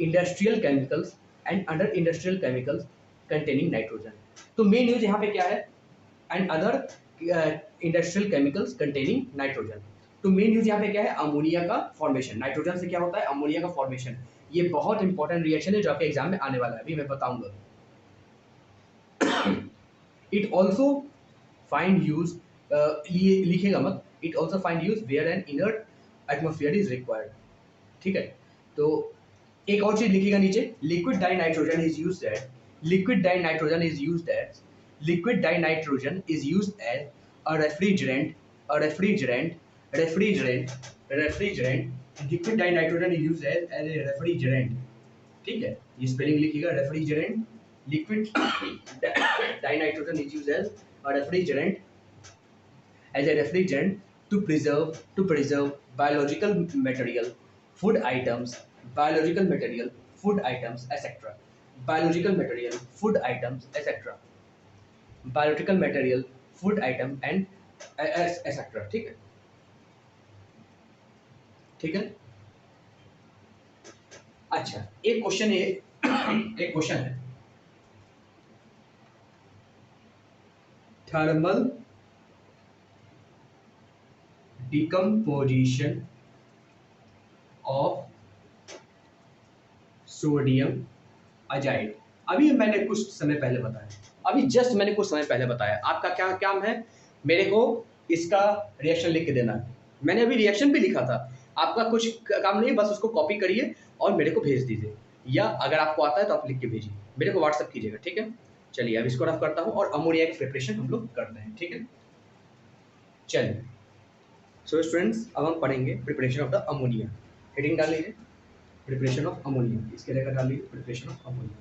industrial chemicals containing nitrogen. तो main use यहाँ पे क्या है? and other industrial chemicals containing nitrogen. तो main use यहाँ पे क्या है? अमोनिया का फॉर्मेशन. नाइट्रोजन से क्या होता है? अमोनिया का फॉर्मेशन. ये बहुत इंपॉर्टेंट रिएक्शन है जो आपके एग्जाम में आने वाला है, अभी मैं बताऊंगा. इट ऑल्सो फाइंड यूज, लिखेगा मत. It also find use where an inert atmosphere is required. ठीक है, तो एक और चीज लिखिएगा नीचे. Liquid dinitrogen is used as, liquid dinitrogen is used as, liquid dinitrogen is used as a refrigerant, liquid dinitrogen is used as a refrigerant. ठीक है, ये स्पेलिंग लिखिएगा, refrigerant. Liquid dinitrogen is used as a refrigerant, as a refrigerant to preserve biological material, food items, food items, etc. Biological material, food items, etc. Biological material, food item and etc. ठीक है, ठीक है. अच्छा, एक question है thermal decomposition of sodium azide. अभी मैंने कुछ समय पहले बताया, अभी जस्ट मैंने कुछ समय पहले बताया। आपका क्या काम है, मेरे को इसका रिएक्शन लिख के देना है। मैंने अभी रिएक्शन भी लिखा था, आपका कुछ काम नहीं, बस उसको कॉपी करिए और मेरे को भेज दीजिए, या अगर आपको आता है तो आप लिख के भेजिए, मेरे को व्हाट्सअप कीजिएगा, ठीक है। चलिए अब इसको रफ करता हूँ और अमोनिया की प्रिपरेशन हम लोग करते हैं, ठीक है। चलिए सो स्टूडेंट्स, अब हम पढ़ेंगे preparation of the ammonia. Heading डाल लीजिए, प्रिपरेशन ऑफ अमोनिया, इसके लेकर डाल लीजिए प्रिपरेशन ऑफ अमोनिया।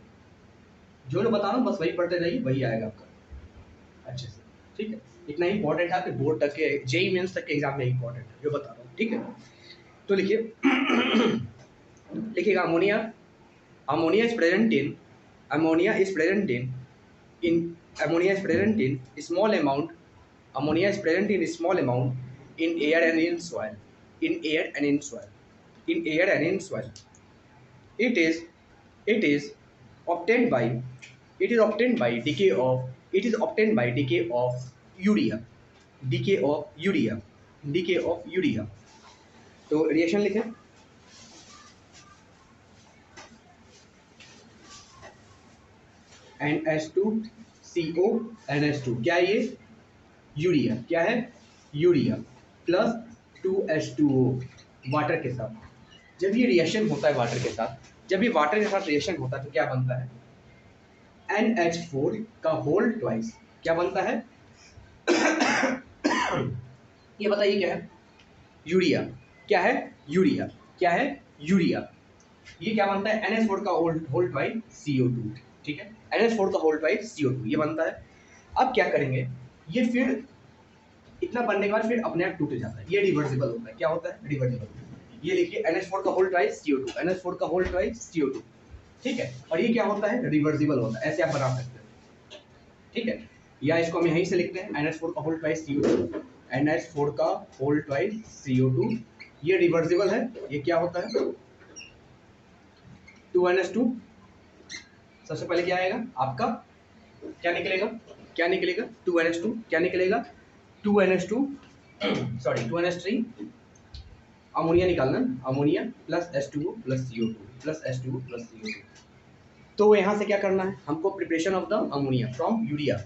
जो मैं बता रहा हूँ बस वही पढ़ते जाइए, वही आएगा आपका अच्छे से, ठीक है। इतना ही इंपॉर्टेंट है आपके बोर्ड तक के, जेई मेंस तक के एग्जाम में इंपॉर्टेंट है जो बता रहा हूँ, ठीक है। तो लिखिए लिखिएगा ammonia, ammonia is present in, ammonia is present in ammonia is present in small amount, ammonia is present in small amount in air and in soil, in air and in soil, in air and in soil. It is obtained by, it is obtained by decay of, it is obtained by decay of urea, decay of urea, decay of urea. तो reaction लिखें, NH2CO NH2, क्या है ये, urea, क्या है urea, plus 2H2O water के साथ। जब ये रिएक्शन होता है वाटर के साथ, जब ये वाटर के साथ रिएक्शन होता है तो क्या बनता है, NH4 का होल ट्वाइस, क्या बनता है ये बताइए क्या है, यूरिया, क्या है यूरिया, क्या है यूरिया। ये क्या बनता है, NH4 का होल ट्वाइस CO2, ठीक है, NH4 का होल ट्वाइस CO2 ये बनता है। अब क्या करेंगे, ये फिर इतना बनने के बाद फिर अपने आप टूट जाता है, ये रिवर्सिबल होता है, क्या होता है रिवर्सिबल। ये लिखिए NH4 का होल ट्वाइस CO2, NH4 का होल ट्वाइस CO2, ठीक है। और ये क्या होता है, रिवर्सिबल होता है, ऐसे आप बना सकते हैं, ठीक है। या इसको हम यहीं से लिखते हैं NH4 का होल ट्वाइस CO2, NH4 का होल ट्वाइस CO2, ये रिवर्सिबल है। ये क्या होता है 2NH2, सबसे पहले क्या आएगा आपका, क्या निकलेगा, क्या निकलेगा 2NH2, क्या निकलेगा 2NH2 सॉरी 2NH3, अमोनिया निकालना, ammonia plus H2O plus CO2 plus H2O plus CO2। तो यहाँ से क्या करना है हमको, preparation of the ammonia from urea.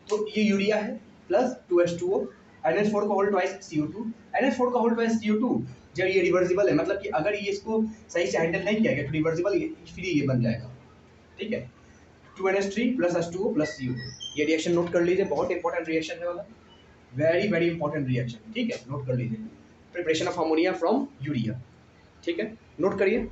तो ये यूरिया है प्लस 2H2O, NH4 का होल ट्वाइस CO2, NH4 का होल ट्वाइस CO2 जब ये रिवर्सिबल है, मतलब कि अगर ये इसको सही से हैंडल नहीं किया गया तो रिवर्सिबल फिर ये बन जाएगा, ठीक है। 2NH3 plus H2O plus CO2, ये रिएक्शन नोट कर लीजिए, बहुत इंपॉर्टेंट रिएक्शन है वाला, वेरी वेरी इंपॉर्टेंट रिएक्शन, ठीक है, नोट कर लीजिए, preparation of ammonia from urea, ठीक है, नोट करिए।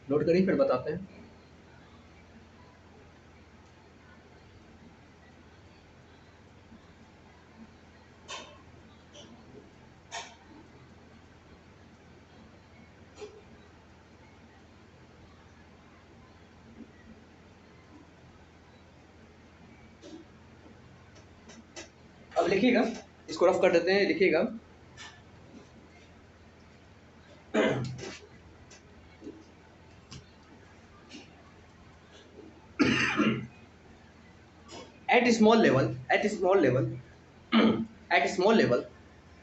नोट करिए फिर बताते हैं। अब लिखिएगा, इसको रफ कर देते हैं, लिखिएगा at a small level, at a small level at a small level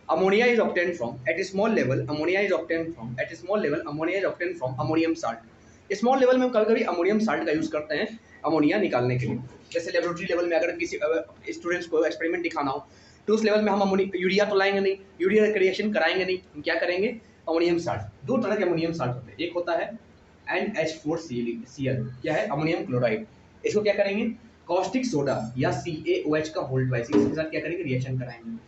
ammonia is obtained from, at a small level ammonia is obtained from, at a small level ammonia is obtained from ammonium salt। Small level में हम कभी कभी ammonium salt का use करते हैं ammonia निकालने के लिए। जैसे लेबोरेटरी लेवल में अगर किसी स्टूडेंट्स को एक्सपेरिमेंट दिखाना हो तो उस लेवल में हम यूरिया तो लाएंगे नहीं, यूरिया का रिएक्शन कराएंगे नहीं, हम क्या करेंगे अमोनियम साल्ट। दो तरह के अमोनियम साल्ट होते हैं, एक होता है NH4Cl, क्या है अमोनियम क्लोराइड, इसको क्या करेंगे कॉस्टिक सोडा या CaOH का होल ट्वाइस, इसके साथ क्या करेंगे रिएक्शन कराएंगे।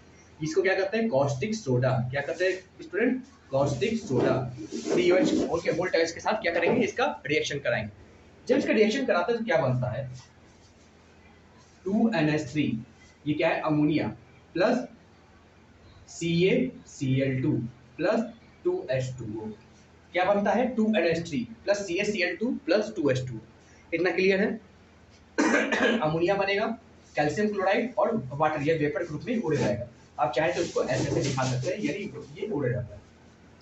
इसको क्या करते हैं कॉस्टिक सोडा, क्या करते हैं स्टूडेंट कॉस्टिक सोडा CaOH के होल ट्वाइस के साथ क्या करेंगे इसका रिएक्शन कराएंगे। जब इसका रिएक्शन कराते हैं तो क्या बनता है 2NH3, ये क्या है ammonia plus CaCl2 plus 2H2O, क्या बनता है 2NH3 plus CaCl2 plus 2H2O। इतना क्लियर है। अमोनिया बनेगा कैल्शियम क्लोराइड और वाटर, ये वेपर ग्रुप में उड़ जाएगा। आप चाहे तो उसको ऐसे दिखा सकते हैं, यदि ये उड़ जाता है।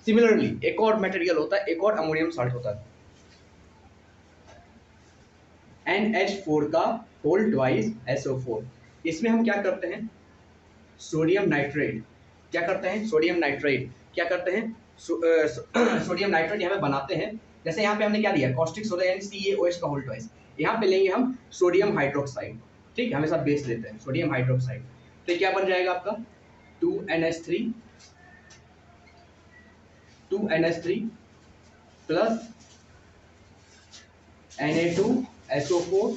सिमिलरली एक और मटेरियल होता है, एक और अमोनियम साल्ट होता है, NH4 का होल ट्वाइस SO4। इसमें हम क्या करते हैं, सोडियम नाइट्रेट, क्या करते हैं, सोडियम नाइट्रेट क्या करते हैं, सोडियम नाइट्रेट यहाँ पे बनाते हैं। जैसे यहाँ पे हमने क्या दिया, कॉस्टिक सोडा यानी CaOH का होल ट्वाइस, यहाँ पे लेंगे हम सोडियम हाइड्रोक्साइड, ठीक है, हमेशा बेस लेते हैं सोडियम हाइड्रोक्साइड। तो क्या बन जाएगा आपका 2NH3 plus Na2SO4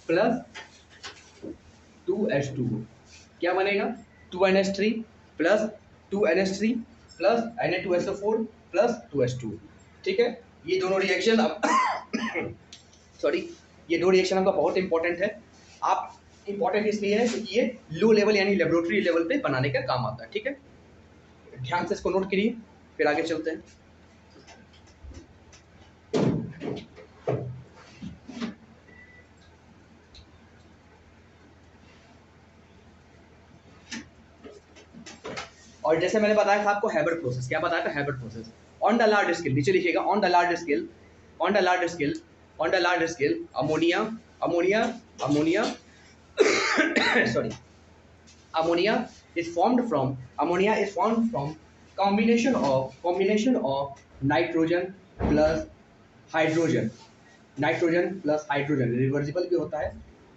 plus 2H2, क्या बनेगा 2NH3 plus 2NH3 plus Na2SO4 plus 2H2, ठीक है। ये दोनों रिएक्शन अब सॉरी, ये दो रिएक्शन आपका बहुत इंपॉर्टेंट है। आप इंपॉर्टेंट इसलिए है क्योंकि ये लो लेवल यानी लेबोरेटरी लेवल पे बनाने का काम आता है, ठीक है। ध्यान से इसको नोट करिए, फिर आगे चलते हैं। और जैसे मैंने बताया था आपको हैबर्ट प्रोसेस, क्या बताया था, Herbert process on the large scale, नीचे लिखिएगा on the large scale, on the large scale, on the large scale ammonia ammonia ammonia sorry, ammonia is formed from combination of nitrogen plus hydrogen, nitrogen plus hydrogen reversible भी होता है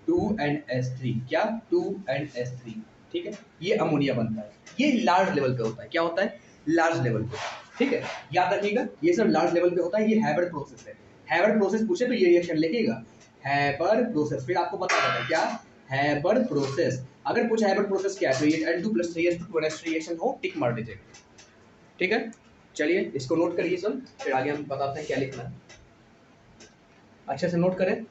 2NH3, क्या 2NH3, ठीक है। ये ammonia बनता है, ये लार्ज लेवल पे होता है, क्या होता है, लार्ज लेवल पे, ठीक है। याद रखिएगा ये सब लार्ज लेवल पे होता है, ये हैबर्ट प्रोसेस है। हैबर्ट प्रोसेस पूछे तो ये रिएक्शन लिखिएगा, हैबर्ट प्रोसेस, फिर आपको पता होगा क्या हैबर्ट प्रोसेस। अगर पूछा हैबर्ट प्रोसेस क्या है तो ये N2 + 3H2 2NH3 रिएक्शन हो, टिक मार दीजिएगा, ठीक है। चलिए इसको नोट करिए सब, फिर आगे हम बताते हैं क्या लिखना है, अच्छे से नोट करें।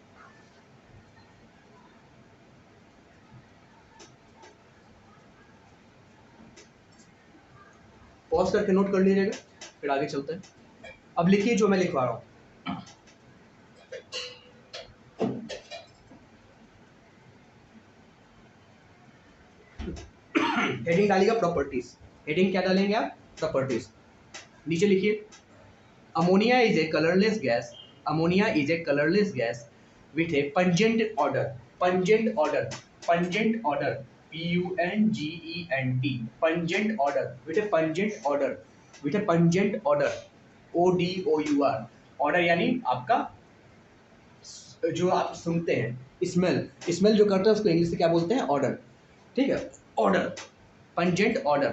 पॉज करके नोट कर लीजिएगा, फिर आगे चलते हैं। अब लिखिए जो मैं लिखवा रहा हूं, हेडिंग डालिएगा प्रॉपर्टीज, हेडिंग क्या डालेंगे आप, प्रॉपर्टीज। नीचे लिखिए ammonia is a colourless gas, ammonia is a colourless gas with A pungent order, pungent order, pungent order PUNGENT, pungent order, with A pungent order, with A pungent order ODOUR, order यानी आपका जो आप सुनते हैं, smell, smell जो करते हैं उसको इंग्लिश से क्या बोलते हैं, ऑर्डर, ठीक है, ऑर्डर, पंजेंट ऑर्डर।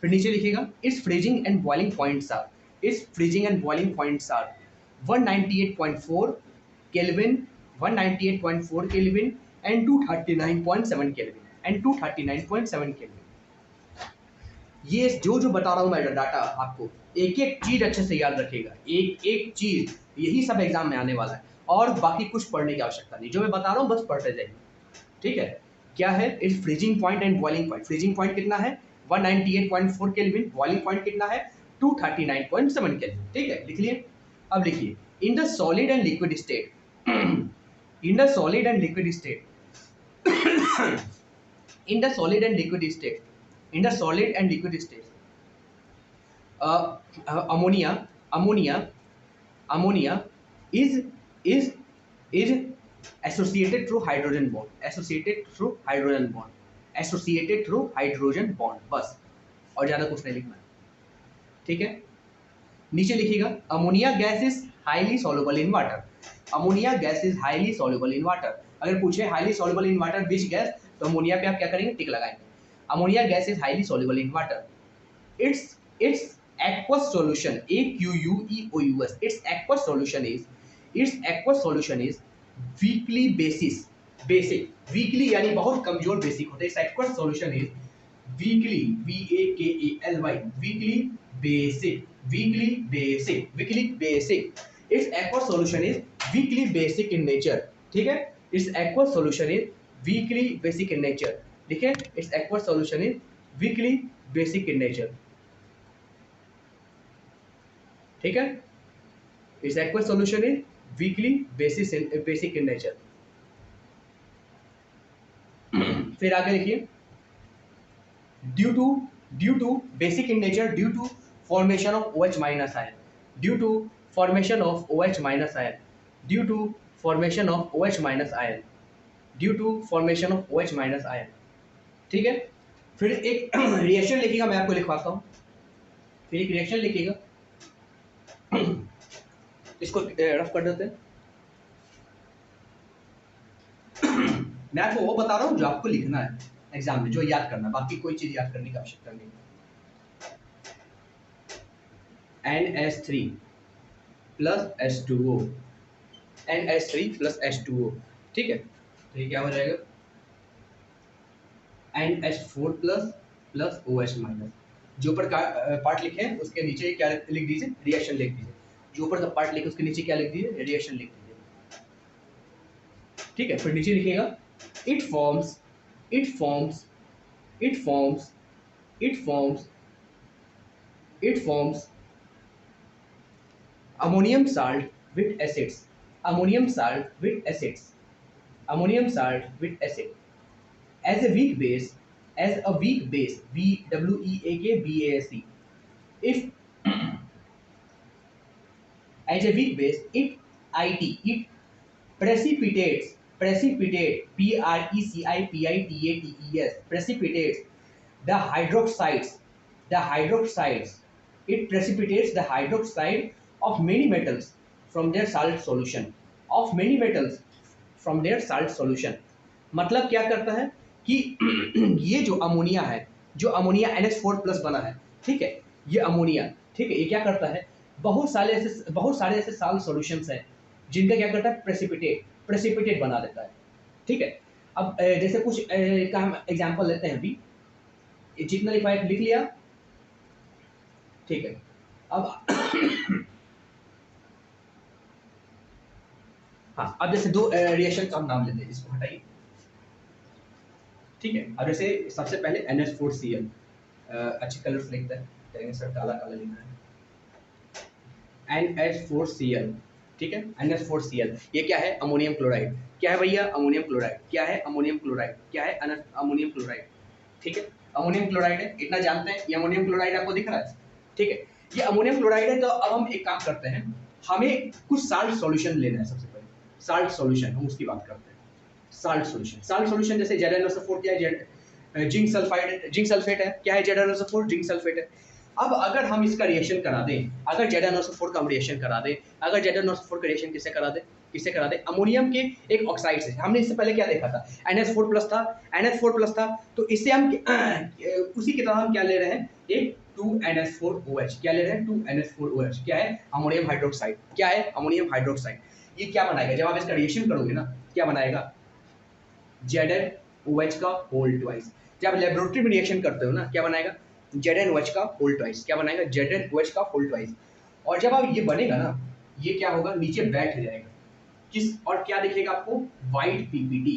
फिर नीचे लिखिएगा it's freezing and boiling points are, it's freezing and boiling points are 198.4 kelvin, 198.4 kelvin and 239.7 kelvin, and 239.7 kelvin. ये जो बता रहा हूँ मैं डाटा आपको, एक एक चीज अच्छे से याद रखिएगा, एक एक चीज, यही सब एग्जाम में आने वाला है, और बाकी कुछ पढ़ने की आवश्यकता नहीं, जो मैं बता रहा हूँ बस पढ़ते जाइए, ठीक है। क्या है, it's freezing point and boiling point, freezing point कितना है 198.4 केल्विन, बॉइलिंग पॉइंट कितना है 239.7 केल्विन, ठीक है, लिख लिए। अब लिखिए in the solid and liquid state, in the solid and liquid state, in the solid and liquid state, in the solid and liquid state, ammonia is associated through hydrogen bond, associated through hydrogen bond, बस, और ज्यादा कुछ नहीं लिखना है, ठीक है। नीचे लिखिएगा ammonia gas is highly soluble in water, ammonia gas is highly soluble in water. अगर पूछे highly soluble in water which gas, तो अमोनिया पे आप क्या करेंगे, टिक लगाएंगे, ammonia gas is highly soluble in water, it's aqueous solution, AQUEOUS, its aqueous solution is weakly basis, basic weakly यानी बहुत कमजोर बेसिक होता है, इस aqueous solution is weakly, VAKALY, weakly basic, its aqueous solution is weakly basic in nature, ठीक है, its aqueous solution is weakly basic in nature, ठीक है, its aqueous solution is weakly basic in nature, ठीक है, इस aqueous solution is weakly basic in nature। फिर आगे लिखिए due to basic in nature, due to formation of OH minus ion, due to formation of OH minus ion, due to formation of OH minus ion, due to formation of OH minus ion. ठीक है, फिर एक reaction लिखिएगा, मैं आपको लिखवाता हूँ, फिर एक रिएक्शन लिखिएगा, इसको रफ कर देते हैं। मैं आपको वो बता रहा हूँ जो आपको लिखना है एग्जाम में, जो याद करना है, बाकी कोई चीज याद करने की आवश्यकता नहीं। NH3 plus H2O, NH3 plus H2O, ठीक है, तो ये क्या हो जाएगा, NH4 plus plus OH minus. जो ऊपर पार्ट लिखे हैं उसके नीचे क्या लिख दीजिए, रिएक्शन लिख दीजिए। जो ऊपर का पार्ट लिखे उसके नीचे क्या लिख दीजिए, रिएक्शन लिख दीजिए। ठीक है, फिर नीचे लिखिएगा it forms, it forms, it forms, it forms, it forms ammonium salt with acids, ammonium salt with acids, ammonium salt with acid as a weak base, as a weak base, WEAK if as a weak base it precipitates, precipitate, PRECIPITATES, precipitates the hydroxides, the hydroxides, it precipitates the hydroxide of many metals from their salt solution, of many metals from their salt solution। मतलब क्या करता है कि ये जो ammonia है, जो ammonia NH4 plus बना है, ठीक है, ये अमोनिया, ठीक है, ये क्या करता है, बहुत सारे ऐसे साल्ट सॉल्यूशंस हैं जिनका क्या करता है, प्रेसिपिटेट बना देता है। ठीक है, अब जैसे कुछ का हम एग्जांपल लेते हैं। अभी जितना लिखा है लिख लिया, ठीक है। अब हाँ, अब जैसे दो रिएक्शन का हम नाम लेते हैं, इसको हटाइए। ठीक है, अब जैसे सबसे पहले NH4Cl, अच्छे कलर से लिखते हैं, सर काला काला लिखना है, NH4Cl, ठीक है, NH4Cl, ये क्या है, अमोनियम क्लोराइड। क्या है भैया, अमोनियम क्लोराइड। क्या है, अमोनियम क्लोराइड। क्या है, अमोनियम क्लोराइड। ठीक है, अमोनियम क्लोराइड है, इतना जानते हैं, ये अमोनियम क्लोराइड आपको दिख रहा है। ठीक है, ये अमोनियम क्लोराइड है। तो अब हम एक काम करते हैं, हमें कुछ साल्ट सॉल्यूशन लेना है। सबसे पहले साल्ट सॉल्यूशन, हम उसकी बात करते हैं। साल्ट सॉल्यूशन, साल्ट सॉल्यूशन जैसे ZnO4 क्या है, जिंक सल्फाइड, जिंक सल्फेट है। क्या है, ZnO4 जिंक सल्फेट है। अब अगर हम इसका रिएक्शन करा दें, अगर ZnO4 का हम रिएक्शन करा दें, अगर ZnO4 का रिएक्शन किससे करा दें, किससे करा दें, अमोनियम के एक ऑक्साइड से। हमने इससे पहले क्या देखा था, NH4 प्लस था, NH4 प्लस था, तो इससे हम उसी की तरह हम क्या ले रहे हैं, एक 2NH4OH। क्या ले रहे हैं, 2NH4OH। क्या है, अमोनियम हाइड्रोक्साइड। क्या है, अमोनियम हाइड्रोक्साइड। ये क्या बनाएगा, जब आप इसका रिएक्शन करोगे ना, क्या बनाएगा, ZnOH का होल ट्वाइस। जब लेबोरेटरी में रिएक्शन करते हो ना, क्या बनाएगा, ZnOH का होल ट्वाइस। क्या बनाएगा, ZnOH का होल ट्वाइस। और जब आप ये बनेगा ना, ये क्या होगा, नीचे बैठ जाएगा किस, और क्या दिखेगा आपको, व्हाइट PPT,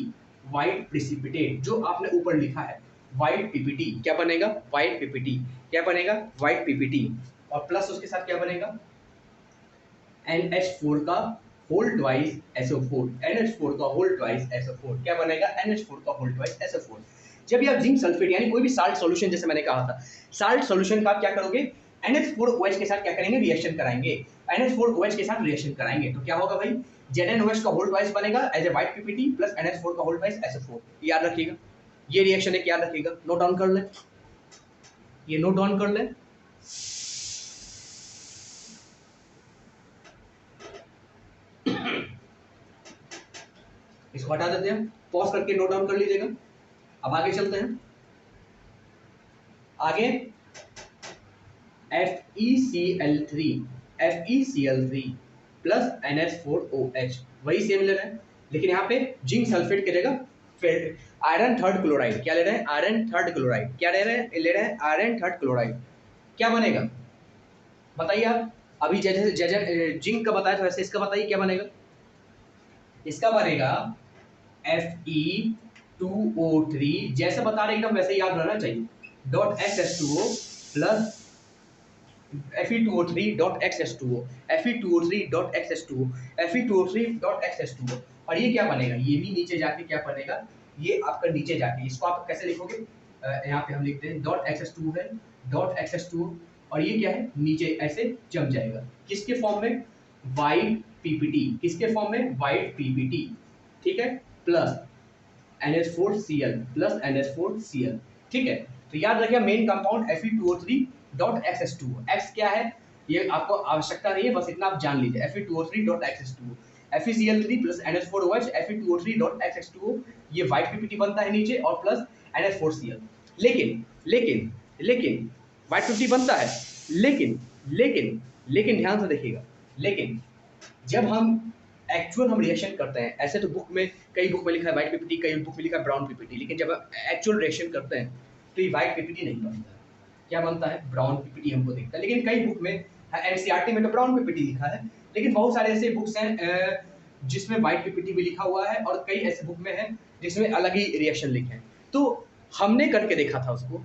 व्हाइट प्रेसिपिटेट, जो आपने ऊपर लिखा है व्हाइट PPT। क्या बनेगा, व्हाइट PPT। क्या बनेगा, व्हाइट PPT। और प्लस उसके साथ क्या बनेगा, NH4 का होल ट्वाइस SO4, NH4 का होल ट्वाइस SO4। क्या बनेगा, NH4 का होल ट्वाइस SO4। जब ये आप जिंक सल्फेट यानी कोई भी साल्ट सॉल्यूशन, जैसे मैंने कहा था, साल्ट सॉल्यूशन का आप क्या करोगे, NH4OH के साथ क्या करेंगे, रिएक्शन कराएंगे, NH4OH के साथ रिएक्शन कराएंगे, तो क्या होगा भाई, ZnOH का होल ट्वाइस बनेगा as a white PPT plus NH4 का होल ट्वाइस SO4। याद रखिएगा, ये रिएक्शन है, याद रखिएगा, नोट डाउन कर ले, ये नोट डाउन कर ले। इसको हटा देते हैं, पॉज करके नोट डाउन कर लीजिएगा। अब आगे चलते हैं, आगे FeCl3, FeCl3 प्लस NH4OH, वही सेम ले रहे हैं, लेकिन यहाँ पे जिंक सल्फेट की जगह फिर आयरन थर्ड क्लोराइड। क्या ले रहे हैं, आयरन थर्ड क्लोराइड। क्या ले रहे हैं, आयरन थर्ड क्लोराइड। क्या बनेगा, बताइए आप। अभी जैसे जिंक का बताया था, वैसे इसका बताइए क्या बनेगा। इसका बनेगा Fe2O3, जैसे बता रहे एकदम वैसे याद रहना चाहिए, dot XH2O plus Fe2O3 dot XH2O, Fe2O3 dot XH2O, Fe2O3 dot XH2O। और ये क्या बनेगा, ये भी नीचे जाके क्या बनेगा, ये आपका नीचे जाके, इसको आप कैसे लिखोगे, यहाँ पे हम लिखते हैं डॉट XH2O है, डॉट XH2O, और ये क्या है, नीचे ऐसे जम जाएगा, किसके फॉर्म में, वाइट पीपीटी, किसके फॉर्म में, वाइट पीपीटी, ठीक है, प्लस NH4Cl प्लस NH4Cl, ठीक है। तो याद रखिए मेन कंपाउंड Fe2O3.XH2O, X क्या है ये आपको आवश्यकता नहीं है, बस इतना आप जान लीजिए, Fe2O3.XH2O, FeCl3 plus NH4OH Fe2O3.XH2O, ये वाइट पीपीटी बनता है नीचे, और प्लस NH4Cl। लेकिन लेकिन लेकिन वाइट पीपीटी बनता है, लेकिन लेकिन लेकिन ध्यान से देखिएगा, लेकिन जब हम एक्चुअल हम रिएक्शन करते हैं, ऐसे तो बुक में, कई बुक में लिखा है व्हाइट पीपीटी, कई बुक में लिखा है ब्राउन पीपीटी, लेकिन जब एक्चुअल रिएक्शन करते हैं तो ये व्हाइट पीपीटी नहीं बनता है, क्या बनता है, ब्राउन पीपीटी हमको दिखता है। लेकिन कई बुक में, एनसीईआरटी में तो ब्राउन पीपीटी लिखा है, लेकिन बहुत सारे ऐसे बुक्स हैं जिसमें व्हाइट पीपीटी भी लिखा हुआ है, और कई ऐसे बुक में है जिसमें अलग ही रिएक्शन लिखे हैं। तो हमने करके देखा था उसको,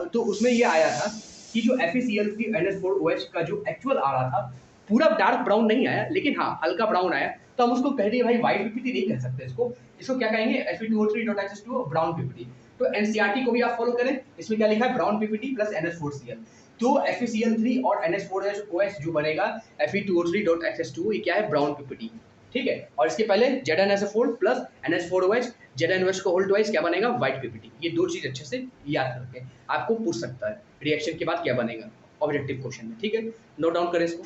तो उसमें ये आया था कि जो FeCl3 NH4OH का जो एक्चुअल आ रहा था, पूरा डार्क ब्राउन नहीं आया, लेकिन हाँ हल्का ब्राउन आया, तो हम उसको कह दिए भाई व्हाइट पीपीटी नहीं कह सकते इसको, इसको क्या कहेंगे, Fe2O3.XH2O ब्राउन पीपीटी। तो एनसीईआरटी को भी आप फॉलो करें, इसमें क्या लिखा है, ब्राउन पीपीटी प्लस NH4Cl, तो FeCl3 और NH4OH जो बनेगा Fe2O3.XH2O, ये क्या है, ब्राउन पीपीटी, ठीक है। और इसके पहले ZnSO4 प्लस NH4OH ZnOH को होल ट्वाइस क्या बनेगा, व्हाइट पीपीटी। ये दो चीज अच्छे से याद करके आपको पूछ सकता है रिएक्शन के बाद क्या बनेगा ऑब्जेक्टिव क्वेश्चन में, ठीक है, नोट डाउन करें इसको।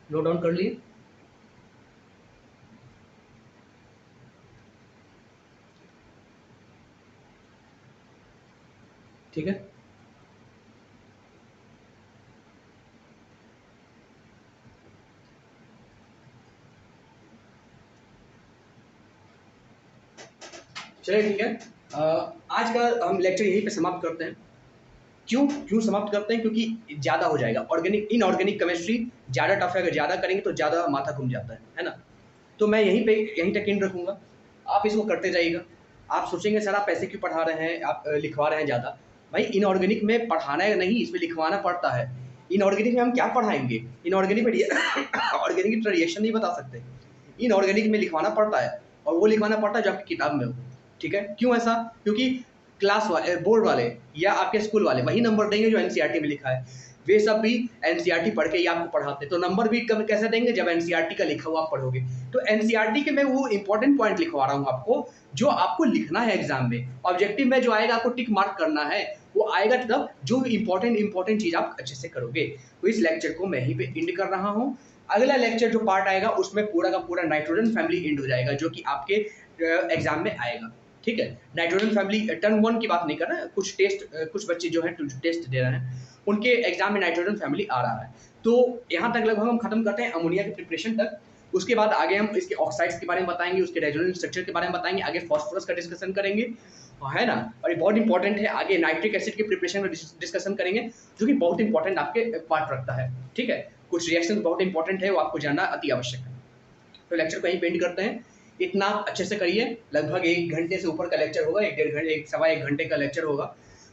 नोट डाउन कर लिए, ठीक है। चलिए ठीक है, आज का हम लेक्चर यहीं पे समाप्त करते हैं। क्यों क्यों समाप्त करते हैं, क्योंकि ज़्यादा हो जाएगा, ऑर्गेनिक इनऑर्गेनिक केमिस्ट्री ज़्यादा टफ है, अगर ज़्यादा करेंगे तो ज़्यादा माथा घूम जाता है ना। तो मैं यहीं तक इन रखूँगा, आप इसको करते जाइएगा। आप सोचेंगे सर आप पैसे क्यों पढ़ा रहे हैं, आप लिखवा रहे हैं ज़्यादा, भाई इनऑर्गेनिक में पढ़ाना है नहीं, इसमें लिखवाना पड़ता है। इनऑर्गेनिक में हम क्या पढ़ाएंगे, इनऑर्गेनिक में ऑर्गेनिक तो रिएक्शन नहीं बता सकते, इनऑर्गेनिक में लिखवाना पड़ता है, और वो लिखवाना पड़ता है जो आपकी किताब में हो, ठीक है। क्यों ऐसा, क्योंकि क्लास वाले, बोर्ड वाले या आपके स्कूल वाले वही नंबर देंगे जो एनसीईआरटी में लिखा है, वे सब भी एनसीईआरटी पढ़ के ही आपको पढ़ाते, तो नंबर भी कब कैसे देंगे, जब एनसीईआरटी का लिखा हुआ आप पढ़ोगे। तो एनसीईआरटी के मैं वो इंपॉर्टेंट पॉइंट लिखवा रहा हूँ आपको, जो आपको लिखना है एग्जाम में, ऑब्जेक्टिव में जो आएगा आपको टिक मार्क करना है, वो आएगा तब जो इंपॉर्टेंट चीज आप अच्छे से करोगे। तो इस लेक्चर को मैं यहीं पे एंड कर रहा हूँ। अगला लेक्चर जो पार्ट आएगा उसमें पूरा का पूरा नाइट्रोजन फैमिली एंड हो जाएगा, जो कि आपके एग्जाम में आएगा, ठीक है। नाइट्रोजन फैमिली टर्म 1 की बात नहीं कर रहा है, कुछ बच्चे जो हैं टेस्ट दे रहे हैं, उनके एग्जाम में नाइट्रोजन फैमिली आ रहा है। तो यहाँ तक लगभग हम खत्म करते हैं अमोनिया के प्रिपरेशन तक। उसके बाद आगे हम इसके ऑक्साइड्स के बारे में बताएंगे, उसके रेजोनेंस स्ट्रक्चर के बारे में बताएंगे, आगे फॉस्फोरस का डिस्कशन करेंगे, है ना। और ये बहुत इंपॉर्टेंट है, आगे नाइट्रिक एसिड के प्रिपरेशन का डिस्कशन करेंगे, जो कि बहुत इंपॉर्टेंट आपके पार्ट रखता है, ठीक है। कुछ रिएक्शन बहुत इंपॉर्टेंट है, वो आपको जानना अति आवश्यक है। तो लेक्चर को यहीं पेंड करते हैं, इतना अच्छे से करिए, लगभग 1 घंटे से ऊपर का लेक्चर होगा, 1 डेढ़ घंटे, 1 घंटे का लेक्चर होगा,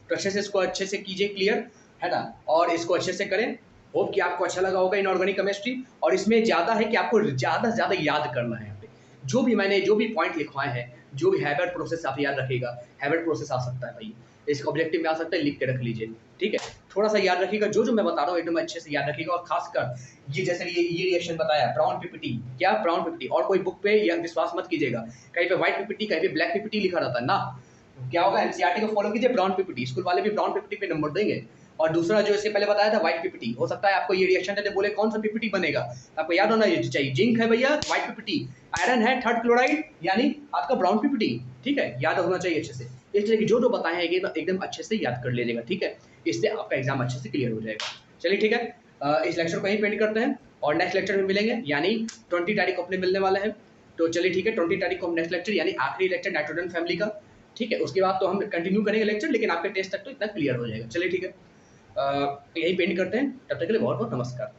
तो अच्छे से इसको अच्छे से कीजिए क्लियर, है ना, और इसको अच्छे से करें। होप कि आपको अच्छा लगा होगा इनऑर्गेनिक केमिस्ट्री, और इसमें ज़्यादा है कि आपको ज़्यादा से ज़्यादा याद करना है। यहाँ पे जो भी पॉइंट लिखवाए हैं, जो भी हैबिट प्रोसेस आप याद रखिएगा, हैबिट प्रोसेस आ सकता है भाई, इसका ऑब्जेक्टिव में आ सकता है, लिख के रख लीजिए, ठीक है। थोड़ा सा याद रखिएगा, जो मैं बता रहा हूँ एकदम अच्छे से याद रखिएगा, और खासकर ये जैसे ये रिएक्शन बताया ब्राउन पीपीटी, क्या ब्राउन पीपीटी, और कोई बुक पे या विश्वास मत कीजिएगा, कहीं पे व्हाइट पीपीटी कहीं पे ब्लैक पीपीटी लिखा रहता है ना, क्या होगा, एनसीईआरटी को फॉलो कीजिए, ब्राउन पीपीटी, स्कूल वाले भी ब्राउन पीपीटी पे नंबर देंगे। और दूसरा जो इससे पहले बताया था व्हाइट पीपीटी, हो सकता है आपको ये रिएक्शन देते बोले कौन सा पीपीटी बनेगा, आपको याद होना चाहिए, जिंक है भैया व्हाइट पीपीटी, आयरन है थर्ड क्लोराइड यानी आपका ब्राउन पीपीटी, ठीक है, याद होना चाहिए अच्छे से। इसलिए कि जो बताए हैं एकदम अच्छे से याद कर लीजिएगा, ठीक है, इससे आपका एग्जाम अच्छे से क्लियर हो जाएगा। चलिए ठीक है, इस लेक्चर को यहीं पेंड करते हैं, और नेक्स्ट लेक्चर में मिलेंगे, यानी 20 तारीख को अपने मिलने वाले हैं। तो चलिए ठीक है, 20 तारीख को नेक्स्ट लेक्चर, यानी आखिरी लेक्चर नाइट्रोजन फैमिली का, ठीक है, उसके बाद तो हम कंटिन्यू करेंगे लेक्चर, लेकिन आपके टेस्ट तक तो इतना क्लियर हो जाएगा। चलिए ठीक है, यही पेंड करते हैं, तब तक के लिए बहुत बहुत नमस्कार।